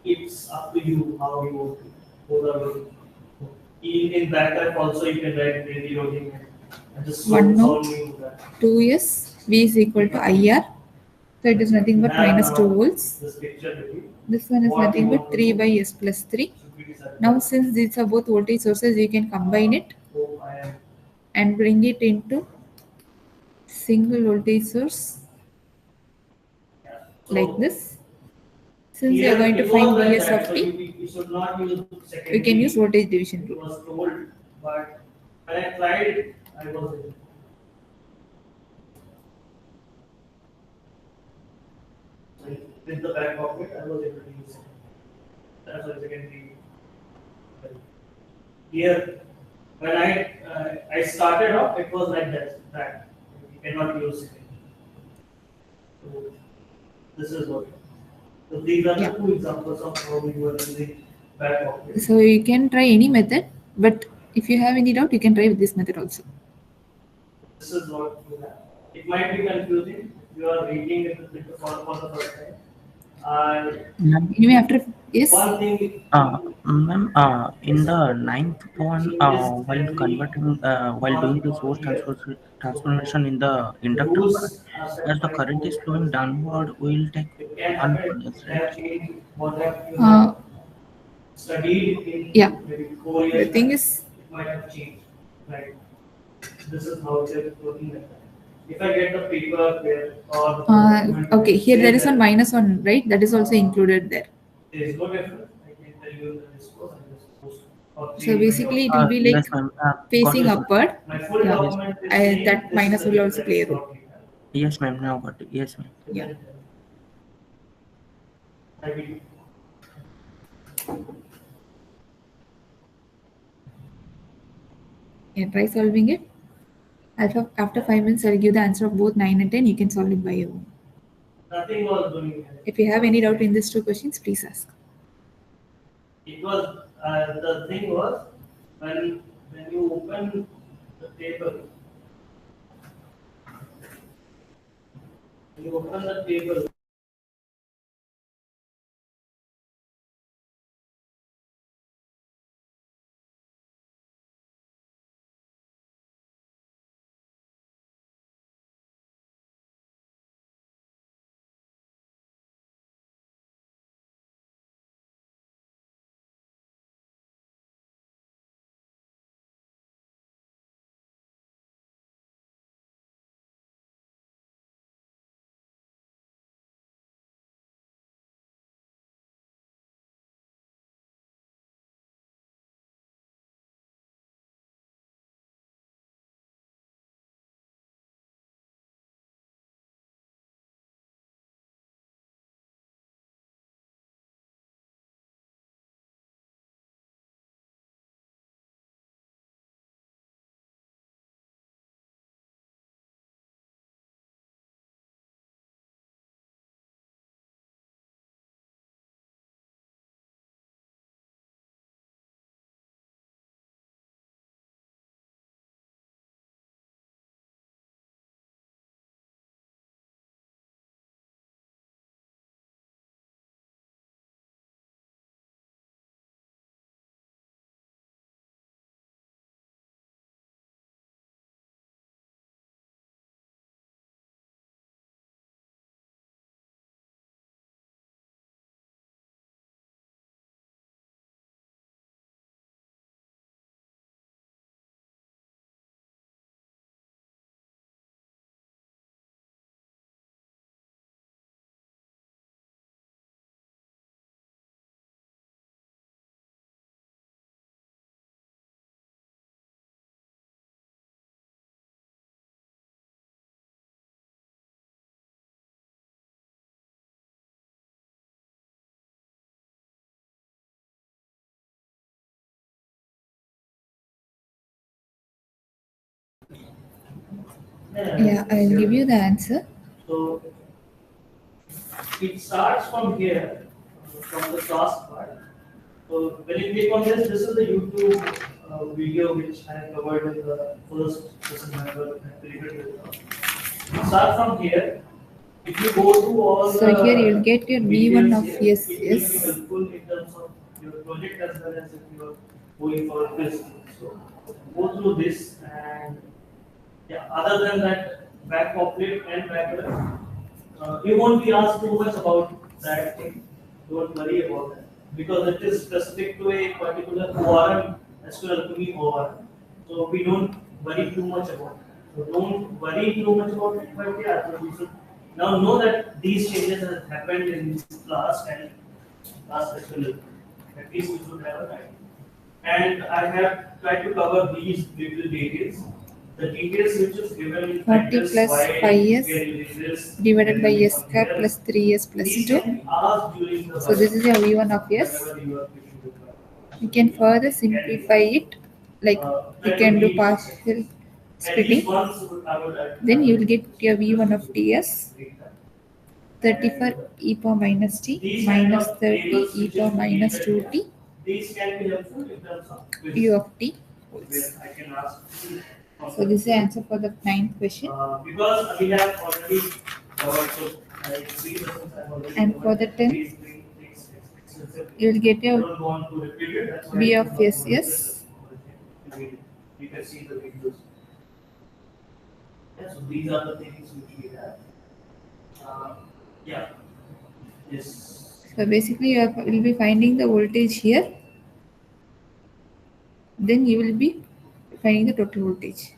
It's up to you how you want to. Both are working. In that type also you can write heavy loading and just One no. solving that. 2s, v is equal to IR. So it is nothing but Now, minus 2 volts. This picture will be This one is what nothing you but want to 3 do. by s plus 3. Should be decided. Now since these are both voltage sources, you can combine it So I am and bring it into single voltage source so like this. Since we here are going to it find was like Vs that, of so t, you should not use we can use secondary. voltage division It rule. was told, but when I tried it, I was able. So with the back pocket, I was able to use it. That's why secondary. Here, when I started off, it was like that. That you cannot use it. So this is what. So these are the two examples of how we were using back pocket. So you can try any method, but if you have any doubt, you can try with this method also. This is what you have. It might be confusing if you are reading it for the first time. And Anyway, after yes, one thing Ma'am, in the ninth one, while converting, while doing the source transformation in the inductor part, rules as the that current is flowing downward, we'll take it can 1 happen. plus, It right? can change what have you uh, have studied in yeah. maybe 4 The years. thing back, is, it might have changed. Right. This is how they're working like that. If I get the paper there or okay, here there is one minus 1, right? That is also included there. there is no difference. I can tell you that this was and this was. Or So basically, it will be Yes, like ma'am. facing Got it. upward. my full Yeah. document is saying That this minus is the will also difference play a role. what we have. Yes, ma'am. Now got it. Yes, ma'am. Yeah. I will. Yeah, try solving it. After 5 minutes, I'll give the answer of both 9 and 10. You can solve it by your own. Nothing was doing it. If you have any doubt in these two questions, please ask. It was the thing was when you open the table, when you open the table, Yeah, I'll give you the answer. So it starts from here, from the task part. So when you click on this is the YouTube video which I covered in the first lesson member. Start from here. If you go to all So the here you'll get your V1 videos of here, yes, it will be yes. helpful in terms of your project as well as if you are going for this. So go through this and yeah, other than that, back populate and back you won't be asked too much about that thing. Don't worry about that because it is specific to a particular ORM as well as to me ORM. So we don't worry too much about it. So don't worry too much about it. But yeah, so we should now know that these changes have happened in this class and class as well. At least we should have a idea. And I have tried to cover these little details. The details which is given in 40 practice, plus why 5s we are using this, divided by where we s come square here. plus 3s plus These 2. can be asked during the So this is your V1 of yes. whenever you are pushing the button. You can further simplify it, like you can do partial At least splitting. once I would Then you will get your V1 of ts, 34 e power minus t These minus kind of 30 tables e which power is minus created 2t These can be helpful in terms of quiz, u of t. where I can ask. So this is the answer for the 9th question. Because we have already covered, so I see the things I have already And for the 10th, These things extensively. you will get I your don't want to repeat it. That's why V I of don't yes, want to yes. repeat it. You can see the videos. Yeah, so these are the things which we have. Yeah. Yes. So basically you will be finding the voltage here. Then you will be finding the total voltage.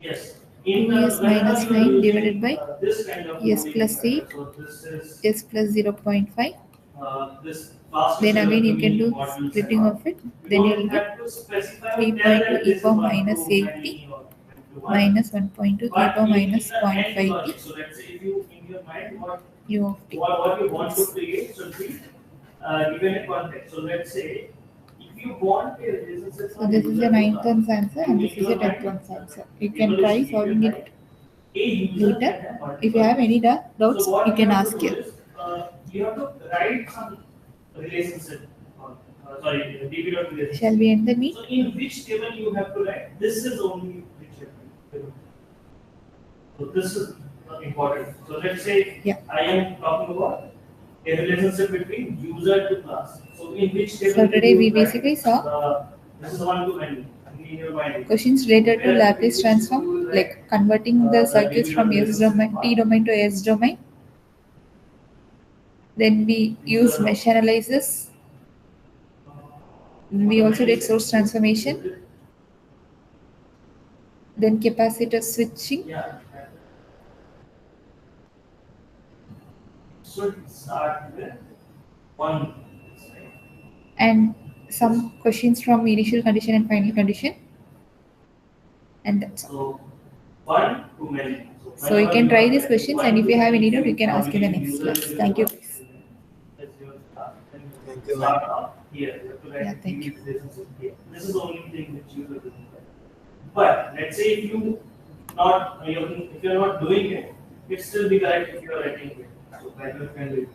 Yes. 2s minus 9 divided by this kind of s coding plus 8, so this is s plus 0.5. this fast Then again you can do modules splitting and of it. all. We Then you don't will get have to specify 3.2 e power minus 8t minus minus 1.2 e power minus 0.5t So let's say if you in your mind u of t. what you want to create should be given a context. So let's say if you want a relationship So this is the 9th one's answer and this is the 10th one's answer. You can try solving it later. If you have any doubts, So what you can have ask to do here. is, you have to write some relationship. Sorry, DB dot relationship. Shall we end the meet? So in which table you have to write? This is only which you have to do. So this is important. So let's say Yeah. I am talking about a relationship between user to class. So in which table? So today you we write basically saw this is one to many in your mind. questions related to Laplace transform, like converting the circuits from S domain, T domain to S domain. Then we use mesh analysis. We also did source transformation. Then capacitor switching. Yeah. Should start with one. And some questions from initial condition and final condition. And that's all. So one to many. So you can try these questions, and if you have any doubt, you can ask in the next class. Thank you. Thank you, Start ma'am. off here. You have to write Yeah, thank you. relationship here. This is the only thing which you will do. But let's say if you not if you're not doing it, it still be correct if you are writing it. So that you can do it.